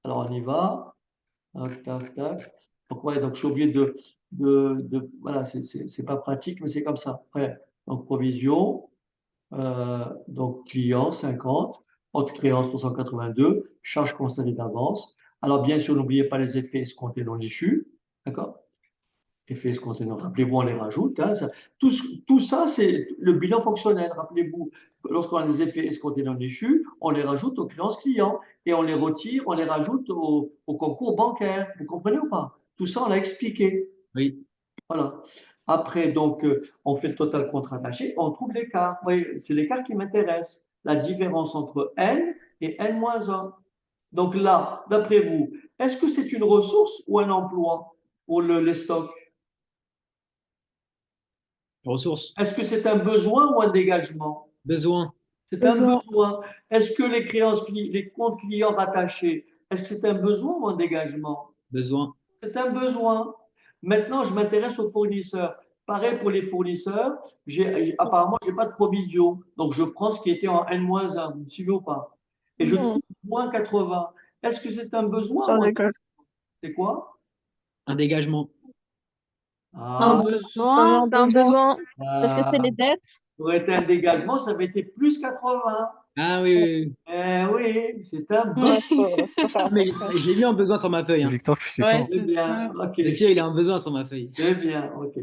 Alors, on y va. Tac, tac, tac. Donc, ouais, donc je suis obligé voilà, c'est pas pratique, mais c'est comme ça. Après, donc, provision, donc client 50, haute créance 382, charge constatée d'avance. Alors, bien sûr, n'oubliez pas les effets escomptés non échus. D'accord? Effets escomptés non. Rappelez-vous, on les rajoute. Hein, tout ça, c'est le bilan fonctionnel. Rappelez-vous, lorsqu'on a des effets escomptés non échus, on les rajoute aux créances clients et on les retire, on les rajoute au concours bancaire. Vous comprenez ou pas? Tout ça, on l'a expliqué. Oui. Voilà. Après, donc, on fait le total contre attaché, on trouve l'écart. Oui, c'est l'écart qui m'intéresse. La différence entre N et N-1. Donc là, d'après vous, est-ce que c'est une ressource ou un emploi pour les stocks? Ressources. Est-ce que c'est un besoin ou un dégagement? Besoin. C'est un Besoin. besoin. Est-ce que les comptes clients rattachés, est-ce que c'est un besoin ou un dégagement? Besoin. C'est un besoin. Maintenant, je m'intéresse aux fournisseurs. Pareil pour les fournisseurs, apparemment, je n'ai pas de provision. Donc, je prends ce qui était en N-1. Vous me suivez ou pas? Et je trouve moins 80. Est-ce que c'est un besoin Sans ou un dégage. c'est quoi? Un dégagement. Un Ah, besoin. Un besoin. Parce que c'est les dettes. ça aurait été un dégagement, ça avait été plus 80. Ah oui, oui, oui. Eh oui, c'est un besoin. Ouais, faut faire Mais attention. je l'ai mis en besoin sur ma feuille. Hein. Victor, tu sais Ouais, pas. Très c'est bien, ça. ok. Monsieur, il a un besoin sur ma feuille. Très bien, ok.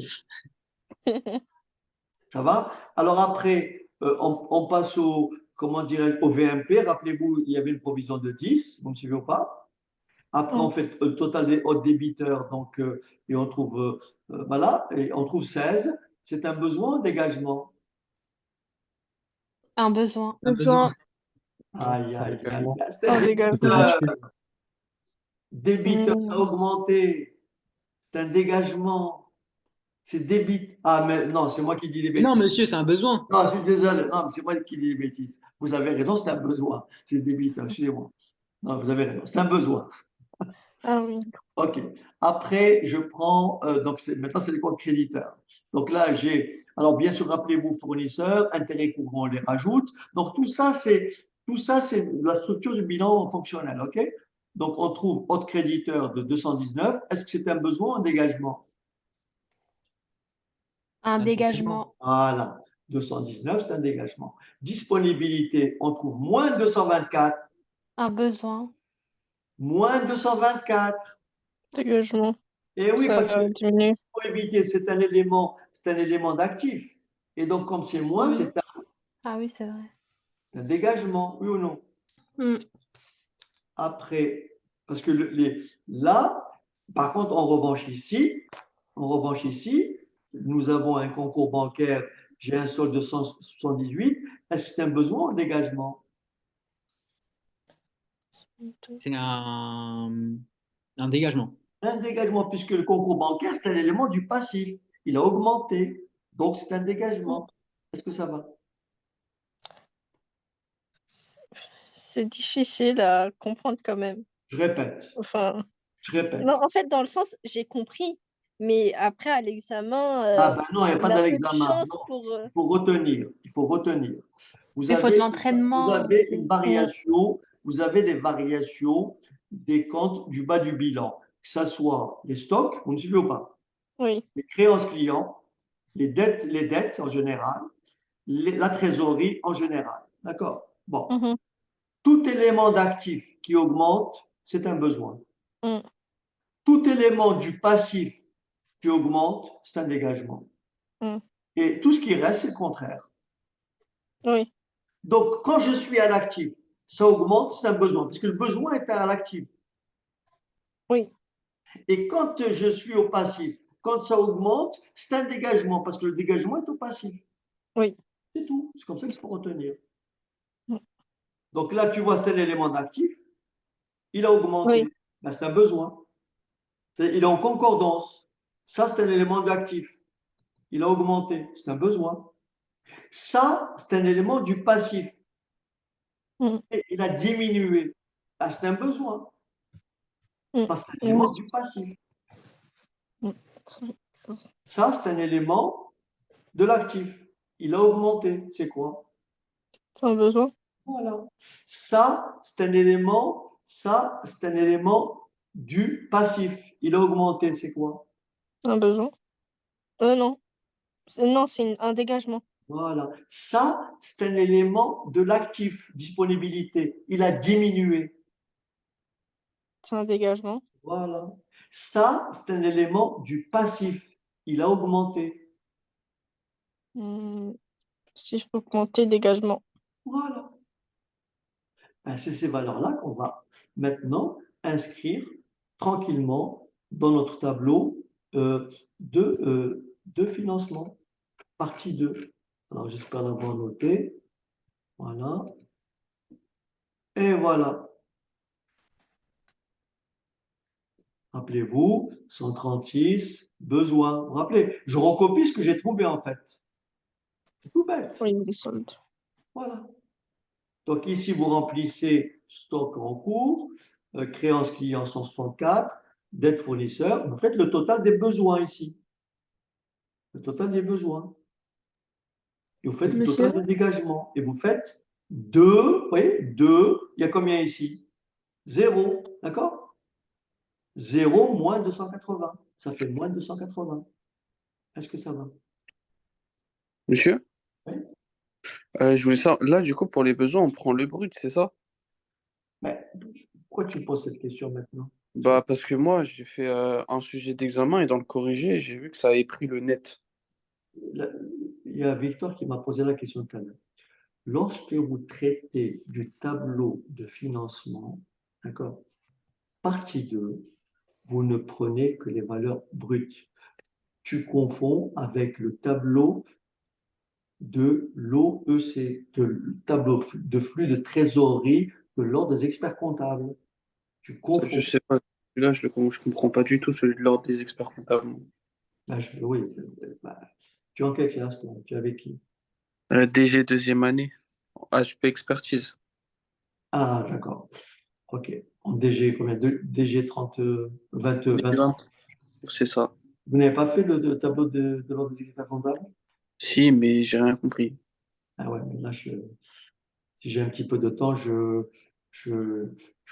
Ça va? Alors après, on passe comment dirais-je, au VMP. Rappelez-vous, il y avait une provision de 10, vous me suivez ou pas? Après, on fait le total des hauts débiteurs, donc, et on trouve, voilà, et on trouve 16. C'est un besoin, un dégagement. Un besoin. Un besoin. Aïe, C'est un aïe, aïe, dégagement. aïe. C'est un Un dégagement. C'est débiteur. léché. Débiteur, ça a augmenté. C'est un dégagement. C'est débit. Ah, mais non, c'est moi qui dis des Mais non, bêtises. monsieur, c'est un besoin. Non, je suis désolé. Non, mais c'est moi qui dis des bêtises. Vous avez raison, c'est un besoin. C'est débiteur, excusez-moi. Non, vous avez raison, c'est un besoin. Ah oui. OK. Après, je prends, maintenant, c'est les comptes créditeurs. Donc là, alors bien sûr, rappelez-vous, fournisseurs, intérêts courants, on les rajoute. Donc tout ça, c'est la structure du bilan fonctionnel. OK? Donc, on trouve autre créditeur de 219. Est-ce que c'est un besoin ou un dégagement? Un Un dégagement. Voilà. 219, c'est un dégagement. Disponibilité, on trouve moins 224. Un besoin. Moins 224. Dégagement. Et oui, parce que Ça diminue. disponibilité, c'est un élément d'actif. Et donc, comme c'est moins, Oui. c'est Ah oui, c'est vrai. un dégagement, oui ou non? Hmm. Après, parce que là, par contre, en revanche ici, nous avons un concours bancaire, j'ai un solde de 178. Est-ce que c'est un besoin ou un dégagement? C'est un dégagement. Un dégagement, puisque le concours bancaire, c'est un élément du passif. Il a augmenté. Donc, c'est un dégagement. Est-ce que ça va? C'est difficile à comprendre quand même. Je répète. Enfin, Je répète. non, en fait, dans le sens, j'ai compris. Mais après, à l'examen, Ah ben non, il n'y a pas on de a peu de l'examen. chance Non, pour. il faut retenir. Il faut retenir. Vous Il faut de avez, l'entraînement vous avez aussi. une variation, vous avez des variations des comptes du bas du bilan, que ce soit les stocks, vous me suivez ou pas? Oui. Les créances clients, les dettes en général, la trésorerie en général. D'accord? Bon. Mhm. Tout élément d'actif qui augmente, c'est un besoin. Mm. Tout élément du passif qui augmente, c'est un dégagement. Mm. Et tout ce qui reste, c'est le contraire. Oui. Donc, quand je suis à l'actif, ça augmente, c'est un besoin, puisque le besoin est à l'actif. Oui. Et quand je suis au passif, quand ça augmente, c'est un dégagement, parce que le dégagement est au passif. Oui. C'est tout. C'est comme ça qu'il faut retenir. Mm. Donc là, tu vois, c'est un élément d'actif. Il a augmenté. Oui. Ben, c'est un besoin. Il est en concordance. Ça, c'est un élément d'actif. Il a augmenté. C'est un besoin. Ça, c'est un élément du passif. Mm. Et il a diminué. Ben, c'est un besoin. Mm. Ça, c'est un Oui, élément du passif. Mm. Ça, c'est un élément de l'actif. Il a augmenté. C'est quoi? C'est un besoin. Voilà. Ça, c'est un élément du passif. Il a augmenté. C'est quoi? Un besoin. Non. Non, c'est un dégagement. Voilà. Ça, c'est un élément de l'actif, disponibilité. Il a diminué. C'est un dégagement. Voilà. Ça, c'est un élément du passif. Il a augmenté. Si je peux compter dégagement. Voilà. Ben, c'est ces valeurs-là qu'on va maintenant inscrire tranquillement dans notre tableau de financement, partie 2. Alors, j'espère l'avoir noté. Voilà. Et voilà. Rappelez-vous, 136, besoin. Vous vous rappelez, je recopie ce que j'ai trouvé en fait. C'est tout bête. Oui, les soldes. Voilà. Donc ici, vous remplissez stock en cours, créance client 164, dette fournisseur. Vous faites le total des besoins ici. Le total des besoins. Et vous faites le total Monsieur? des dégagements. Et vous faites 2, vous voyez, 2, il y a combien ici? 0, d'accord? 0 moins 280. Ça fait moins 280. Est-ce que ça va? Monsieur, Oui. je voulais savoir, là, du coup, pour les besoins, on prend le brut, c'est ça? Mais pourquoi tu poses cette question maintenant? Bah, parce que moi, j'ai fait un sujet d'examen et dans le corrigé, j'ai vu que ça avait pris le net. Là, il y a Victor qui m'a posé la question tout à l'heure. Lorsque vous traitez du tableau de financement, d'accord, partie 2, vous ne prenez que les valeurs brutes. Tu confonds avec le tableau de l'OEC, le tableau de flux de trésorerie de l'ordre des experts comptables. Tu Ça, je confonds. sais pas. Là, je comprends pas du tout celui de l'ordre des experts comptables. Ben, oui, ben, tu es en quelle classe, toi? Tu es avec qui? DG deuxième année, ASP expertise. Ah, d'accord. OK. En DG, combien? DG 30, 20, 20. 20, c'est ça. Vous n'avez pas fait le tableau de l'ordre des experts comptables? Si, mais j'ai rien compris. Ah ouais, mais là, si j'ai un petit peu de temps, je, je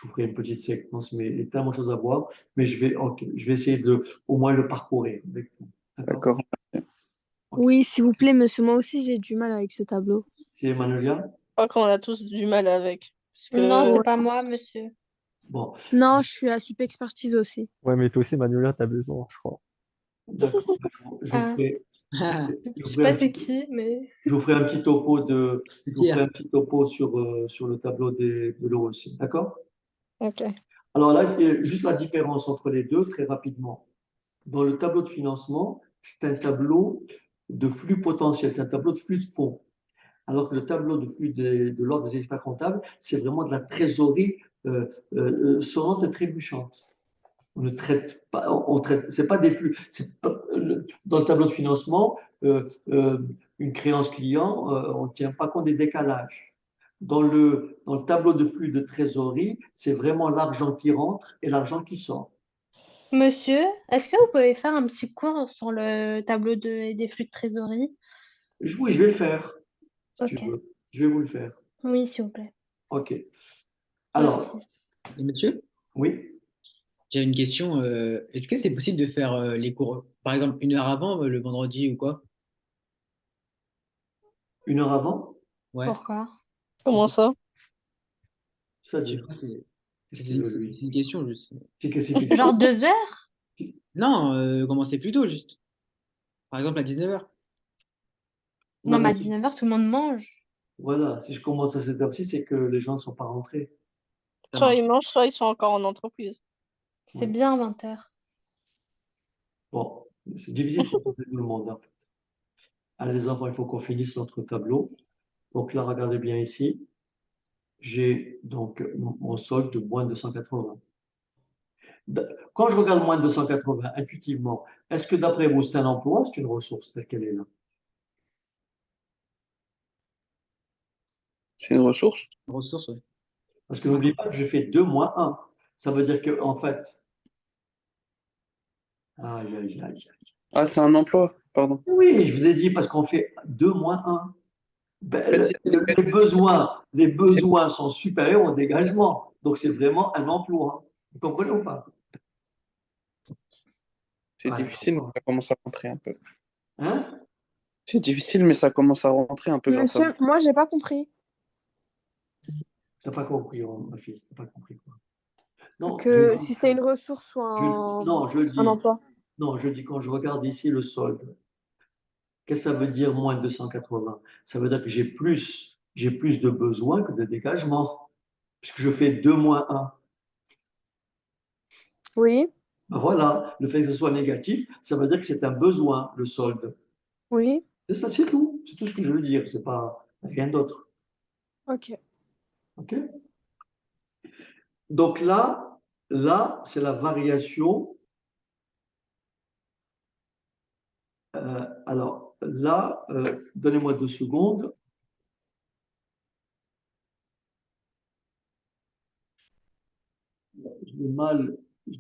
vous ferai une petite séquence, mais il y a tellement de choses à voir. Mais ok, je vais essayer de au moins le parcourir avec vous. D'accord? D'accord. Ok. Oui, s'il vous plaît, monsieur, moi aussi j'ai du mal avec ce tableau. C'est Manuela? Je crois qu'on a tous du mal avec. Parce Non, que c'est Ouais. pas moi, monsieur. Bon, Non, je suis à Super Expertise aussi. Ouais, mais toi aussi, Manuela, t'as besoin, je crois. d'accord. Je vous Ah, ferai, je je vous sais ferai un pas c'est petit, qui, mais je vous ferai un petit topo je vous ferai Pierre. un petit topo sur le tableau de l'eau aussi. D'accord? Ok. Alors là, il y a juste la différence entre les deux, très rapidement. Dans le tableau de financement, c'est un tableau de flux potentiel, c'est un tableau de flux de fonds. Alors que le tableau de flux de l'ordre des experts comptables, c'est vraiment de la trésorerie sonnante et trébuchante. On ne traite pas, c'est pas des flux. Dans le tableau de financement, une créance client, on ne tient pas compte des décalages. Dans le tableau de flux de trésorerie, c'est vraiment l'argent qui rentre et l'argent qui sort. monsieur, est-ce que vous pouvez faire un petit cours sur le tableau des flux de trésorerie? Oui, je vais le faire, si tu Ok. veux. Je vais vous le faire. Oui, s'il vous plaît. OK. Merci. Alors, Et monsieur, oui, j'ai une question. Est-ce que c'est possible de faire les cours, par exemple, une heure avant, le vendredi ou quoi? une heure avant, Ouais. Pourquoi? Je Comment sais, ça? je sais c'est-à-dire, pas, qu'est-ce qu'il veut, lui? c'est une question juste. C'est quelque chose. Genre 2 heures? Non, commencez plus tôt juste. Par exemple à 19h. Non, Non, mais mais à 19 heures, tout le monde mange. voilà, si je commence à cette heure-ci, c'est que les gens ne sont pas rentrés. Ça Soit marche. ils mangent, soit ils sont encore en entreprise. C'est Oui. bien 20 heures. Bon, c'est difficile pour tout le monde, en fait. Allez, les enfants, il faut qu'on finisse notre tableau. Donc là, regardez bien ici. J'ai donc mon solde de moins 280. Quand je regarde moins 280, intuitivement, est-ce que d'après vous, c'est un emploi ou c'est une ressource telle qu'elle est là? C'est une ressource? Ressources, ouais. Parce que n'oubliez pas que je fais 2 moins 1. Ça veut dire que, en fait, aïe, aïe, aïe, aïe. Ah, c'est un emploi, pardon. Oui, je vous ai dit parce qu'on fait 2 moins 1. Ben, En fait, si c'est les besoins sont supérieurs au dégagement. Donc, c'est vraiment un emploi. Vous comprenez ou pas? c'est Ouais, difficile, mais ça commence à rentrer un peu. hein? C'est difficile, mais ça commence à rentrer un peu grâce à Monsieur, vous. moi, j'ai pas compris. T'as pas compris, ma fille. T'as pas compris quoi? Non, Que si c'est une ressource ou non, un emploi. non, je dis quand je regarde ici le solde, qu'est-ce que ça veut dire moins 280? Ça veut dire que j'ai plus de besoins que de dégagement, puisque je fais 2 moins 1. Oui, Ben voilà, le fait que ce soit négatif, ça veut dire que c'est un besoin, le solde. oui, C'est ça, c'est tout. C'est tout ce que je veux dire. C'est pas rien d'autre. ok. OK? Donc là, c'est la variation. Alors là, donnez-moi 2 secondes. Je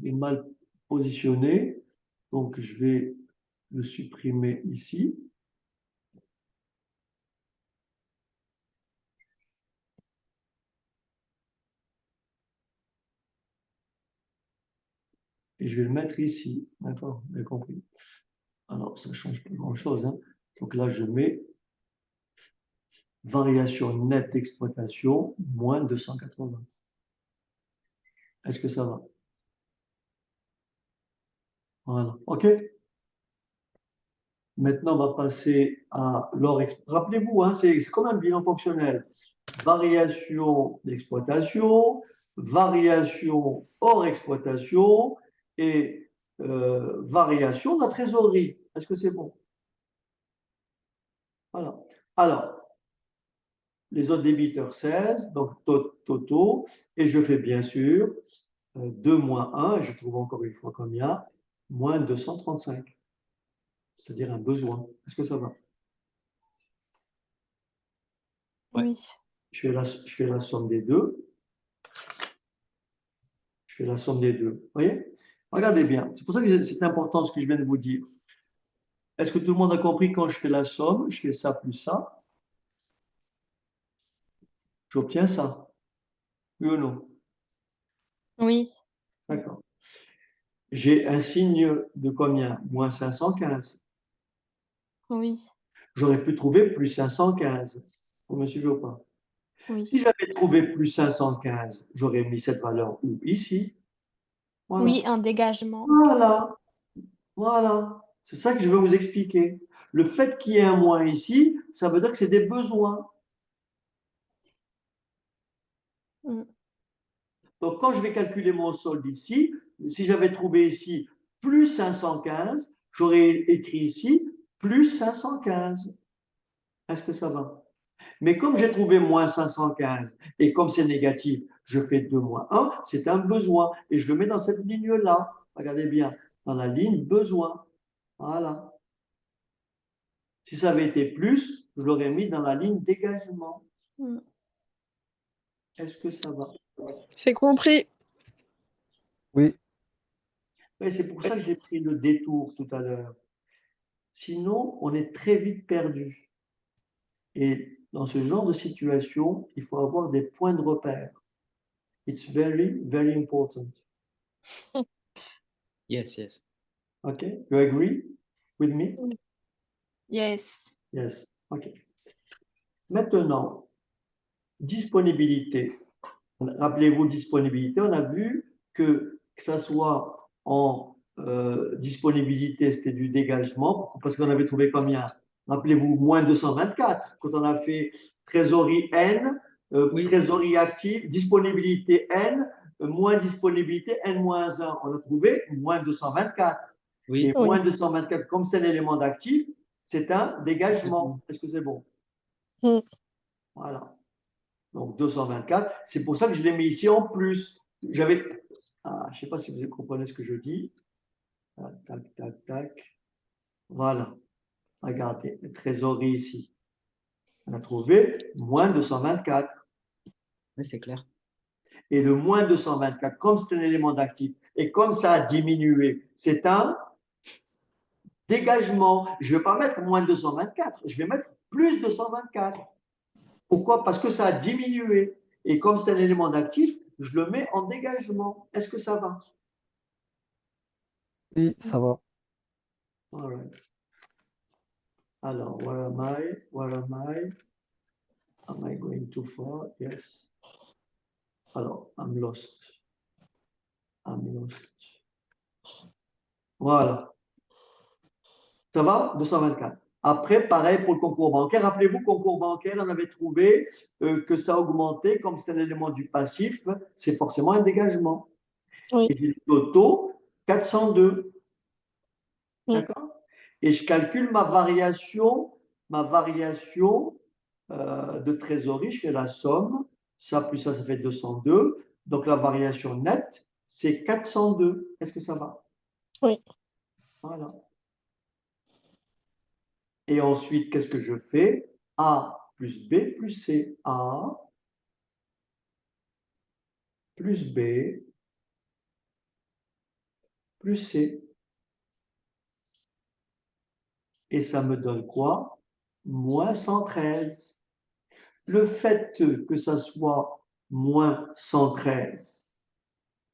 l'ai mal positionné. Donc, je vais le supprimer ici. Et je vais le mettre ici. D'accord? Vous avez compris. Alors, ça ne change pas grand-chose, hein. Donc là, je mets variation nette d'exploitation, moins 280. Est-ce que ça va? Voilà. OK? Maintenant, on va passer à l'or. Rappelez-vous, hein, c'est comme un bilan fonctionnel. Variation d'exploitation, variation hors exploitation et variation de la trésorerie. Est-ce que c'est bon? Voilà. Alors, les autres débiteurs 16, donc totaux, et je fais bien sûr 2 moins 1, et je trouve encore une fois combien? Moins 235, c'est-à-dire un besoin. Est-ce que ça va? Ouais. Oui. Je fais la somme des deux. Je fais la somme des deux. Vous voyez? Regardez bien. C'est pour ça que c'est important ce que je viens de vous dire. Est-ce que tout le monde a compris quand je fais la somme, je fais ça plus ça, j'obtiens ça? Oui ou non? Oui. D'accord. J'ai un signe de combien? Moins 515. Oui. J'aurais pu trouver plus 515. Vous me suivez ou pas? Oui. Si j'avais trouvé plus 515, j'aurais mis cette valeur où? Ici. Voilà. Oui, un dégagement. Ok. Voilà. Voilà. C'est ça que je veux vous expliquer. Le fait qu'il y ait un moins ici, ça veut dire que c'est des besoins. Mm. Donc, quand je vais calculer mon solde ici, si j'avais trouvé ici plus 515, j'aurais écrit ici plus 515. Est-ce que ça va? Mais comme j'ai trouvé moins 515 et comme c'est négatif, je fais 2 moins 1, c'est un besoin. Et je le mets dans cette ligne-là. Regardez bien, dans la ligne besoin. Voilà. Si ça avait été plus, je l'aurais mis dans la ligne dégagement. Mm. Est-ce que ça va? C'est compris. Oui, Oui, c'est pour ça que j'ai pris le détour tout à l'heure. Sinon, on est très vite perdu. Et dans ce genre de situation, il faut avoir des points de repère. It's very, very important. Yes, yes. Okay? You agree with me? Yes. Yes. OK. Maintenant, disponibilité. Rappelez-vous, disponibilité, on a vu que ça soit en disponibilité, c'était du dégagement, parce qu'on avait trouvé combien? Rappelez-vous, moins 224, quand on a fait trésorerie N, Oui. trésorerie active, disponibilité N, moins disponibilité N-1. On a trouvé moins 224. Oui. Et moins 224, comme c'est un élément d'actif, c'est un dégagement. Est-ce que c'est bon? Mm. Voilà. Donc 224, c'est pour ça que je l'ai mis ici en plus. J'avais. Ah, je ne sais pas si vous comprenez ce que je dis. Tac, tac, tac, tac. Voilà. Regardez, la trésorerie ici. On a trouvé moins 224. Ouais, c'est clair. Et le moins 224, comme c'est un élément d'actif, et comme ça a diminué, c'est un dégagement. Je ne vais pas mettre moins 224, je vais mettre plus 224. Pourquoi? Parce que ça a diminué. Et comme c'est un élément d'actif, je le mets en dégagement. Est-ce que ça va? Oui, ça va. All right. Alors, where am I? Where am I? Am I going too far? Yes. Alors, I'm lost. I'm lost. Voilà. Ça va? 224. Après, pareil pour le concours bancaire. Rappelez-vous, concours bancaire, on avait trouvé que ça augmentait, comme c'est un élément du passif, c'est forcément un dégagement. Oui. Et j'ai dit auto, 402. Mm. D'accord? Et je calcule ma variation de trésorerie, je fais la somme, ça plus ça fait 202. Donc la variation nette, c'est 402. Est-ce que ça va? Oui. Voilà. Et ensuite, qu'est-ce que je fais? A plus B plus C. A plus B plus C. Et ça me donne quoi? Moins 113. Le fait que ça soit moins 113,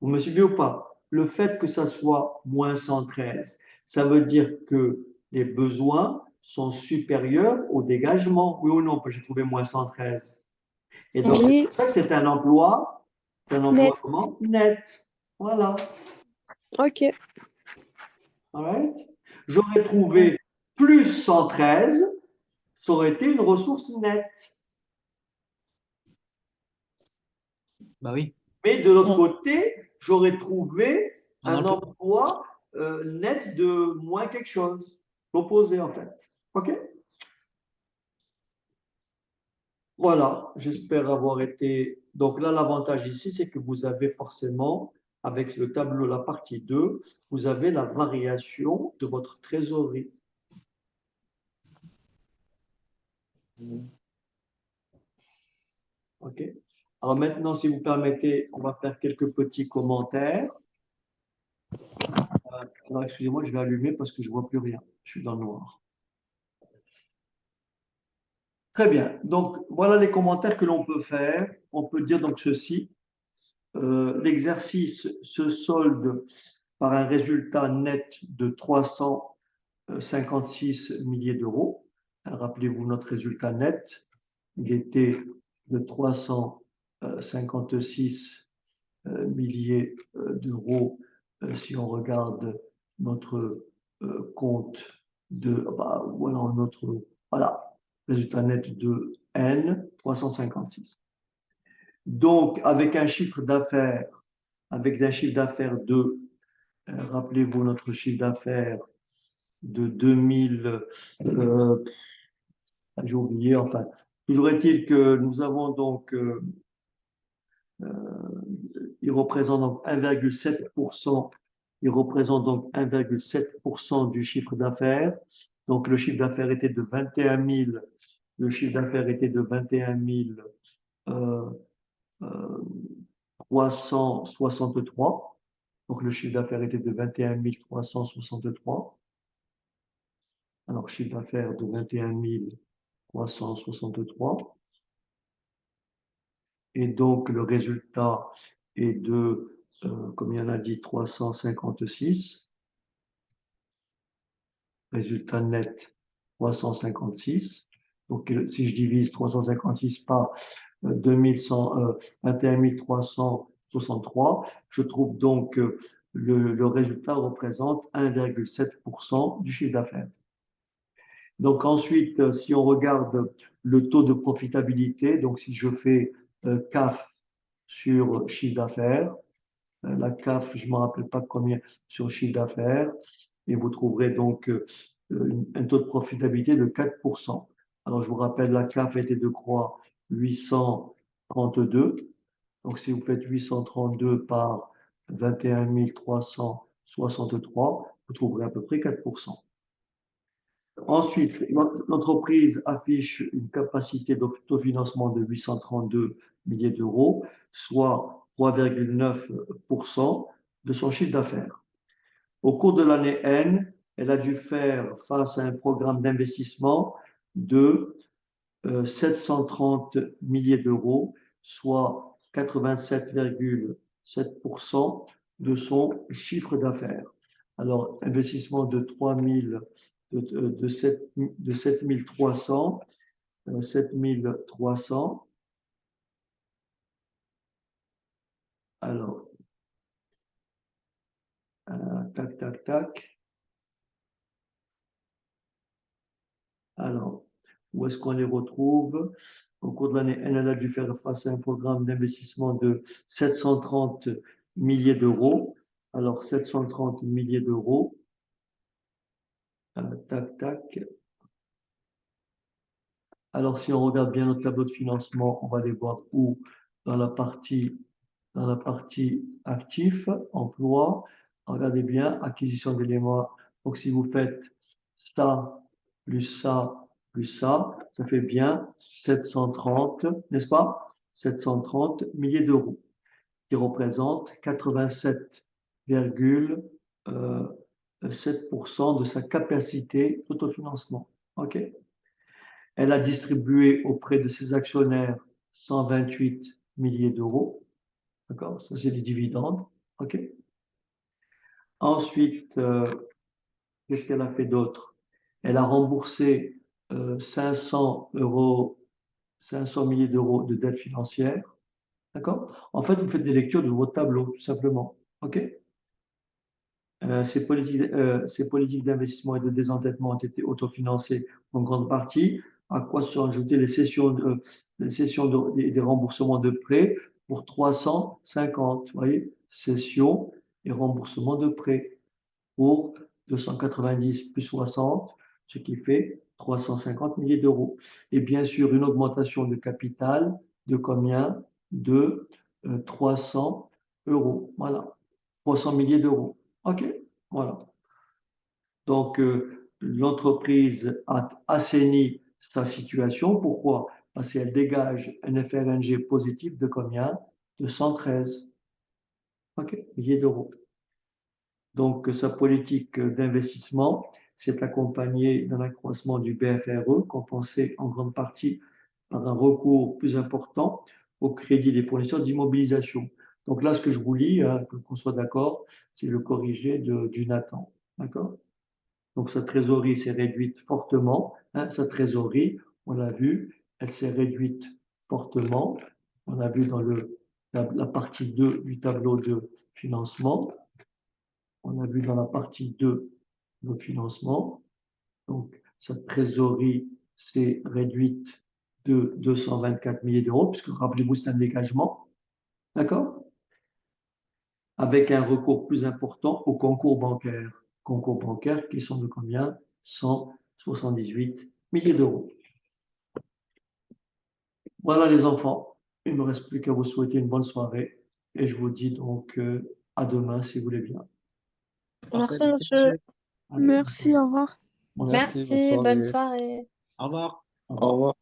vous me suivez ou pas? Le fait que ça soit moins 113, ça veut dire que les besoins sont supérieurs au dégagement. Oui ou non? J'ai trouvé moins 113. Et donc, c'est Oui, pour ça que c'est un emploi net. comment? Net. Voilà. Ok. All right? J'aurais trouvé plus 113, ça aurait été une ressource nette. Bah oui, Mais de l'autre Mm. côté, j'aurais trouvé un un emploi. emploi net de moins quelque chose. L'opposé, en fait. OK? Voilà, j'espère avoir été. Donc là, l'avantage ici, c'est que vous avez forcément, avec le tableau, la partie 2, vous avez la variation de votre trésorerie. OK? Alors maintenant, si vous permettez, on va faire quelques petits commentaires. Alors, excusez-moi, je vais allumer parce que je ne vois plus rien. Je suis dans le noir. Très bien. Donc, voilà les commentaires que l'on peut faire. On peut dire donc ceci. L'exercice se solde par un résultat net de 356 milliers d'euros. Rappelez-vous notre résultat net. Il était de 356 milliers d'euros si on regarde notre compte de, voilà, résultat net de N, 356. Donc, avec un chiffre d'affaires, de, rappelez-vous notre chiffre d'affaires de 2000, j'ai oublié, enfin, toujours est-il que nous avons donc, il représente donc 1,7%, il représente donc 1,7% du chiffre d'affaires. Donc, le chiffre d'affaires était de 21 000, le chiffre d'affaires était de 21 363. Donc, le chiffre d'affaires était de 21 363. Alors, chiffre d'affaires de 21 363. Et donc, le résultat est de, comme il y en a dit, 356. Résultat net, 356. Donc, si je divise 356 par 21 363, je trouve donc que le résultat représente 1,7% du chiffre d'affaires. Donc ensuite, si on regarde le taux de profitabilité, donc si je fais CAF sur chiffre d'affaires, la CAF, je ne me rappelle pas combien sur chiffre d'affaires, et vous trouverez donc un taux de profitabilité de 4%. Alors, je vous rappelle, la CAF était de croix 832. Donc, si vous faites 832 par 21 363, vous trouverez à peu près 4%. Ensuite, l'entreprise affiche une capacité d'autofinancement de 832 milliers d'euros, soit 3,9% de son chiffre d'affaires. Au cours de l'année N, elle a dû faire face à un programme d'investissement de 730 milliers d'euros, soit 87,7% de son chiffre d'affaires. Alors, investissement de 7300, 7300. Alors, tac, tac, tac. Alors, où est-ce qu'on les retrouve? Au cours de l'année N, elle a dû faire face à un programme d'investissement de 730 milliers d'euros. Alors, 730 milliers d'euros. Tac, tac. Alors, si on regarde bien notre tableau de financement, on va les voir où? Dans la partie actif, emploi. Regardez bien, acquisition d'éléments. Donc, si vous faites ça, plus ça, plus ça, ça fait bien 730, n'est-ce pas? 730 milliers d'euros, qui représente 87,7% de sa capacité d'autofinancement. OK? Elle a distribué auprès de ses actionnaires 128 milliers d'euros. D'accord? Ça, c'est les dividendes. OK? Ensuite, qu'est-ce qu'elle a fait d'autre? Elle a remboursé 500 milliers d'euros de dettes financières. D'accord? En fait, vous faites des lectures de votre tableau, tout simplement. OK? Ces politiques d'investissement et de désendettement ont été autofinancées en grande partie, à quoi sont ajoutées les cessions des remboursements de prêts pour 350, vous voyez, cessions et remboursements de prêts pour 290 plus 60, ce qui fait 350 milliers d'euros. Et bien sûr, une augmentation de capital de combien? De 300 euros. Voilà, 300 milliers d'euros. OK, voilà. Donc, l'entreprise a assaini sa situation. Pourquoi? Parce qu'elle dégage un FRNG positif de combien? De 113 milliers d'euros. Donc, sa politique d'investissement s'est accompagnée d'un accroissement du BFRE, compensé en grande partie par un recours plus important au crédit des fournisseurs d'immobilisation. Donc là, ce que je vous lis, qu'on soit d'accord, c'est le corrigé du Nathan. D'accord? Donc, sa trésorerie s'est réduite fortement. Sa trésorerie, on l'a vu, elle s'est réduite fortement. On a vu dans la partie 2 du tableau de financement. On a vu dans la partie 2 le financement. Donc, sa trésorerie s'est réduite de 224 milliers d'euros, puisque rappelez-vous, c'est un dégagement. D'accord? Avec un recours plus important au concours bancaire. Concours bancaire qui sont de combien? 178 milliers d'euros. Voilà les enfants. Il ne me reste plus qu'à vous souhaiter une bonne soirée. Et je vous dis donc à demain si vous voulez bien. Merci, Parfait. monsieur. Allez, Merci, au revoir. Merci, bonne Merci, bonne soirée. soirée. Au revoir. au Au revoir. revoir.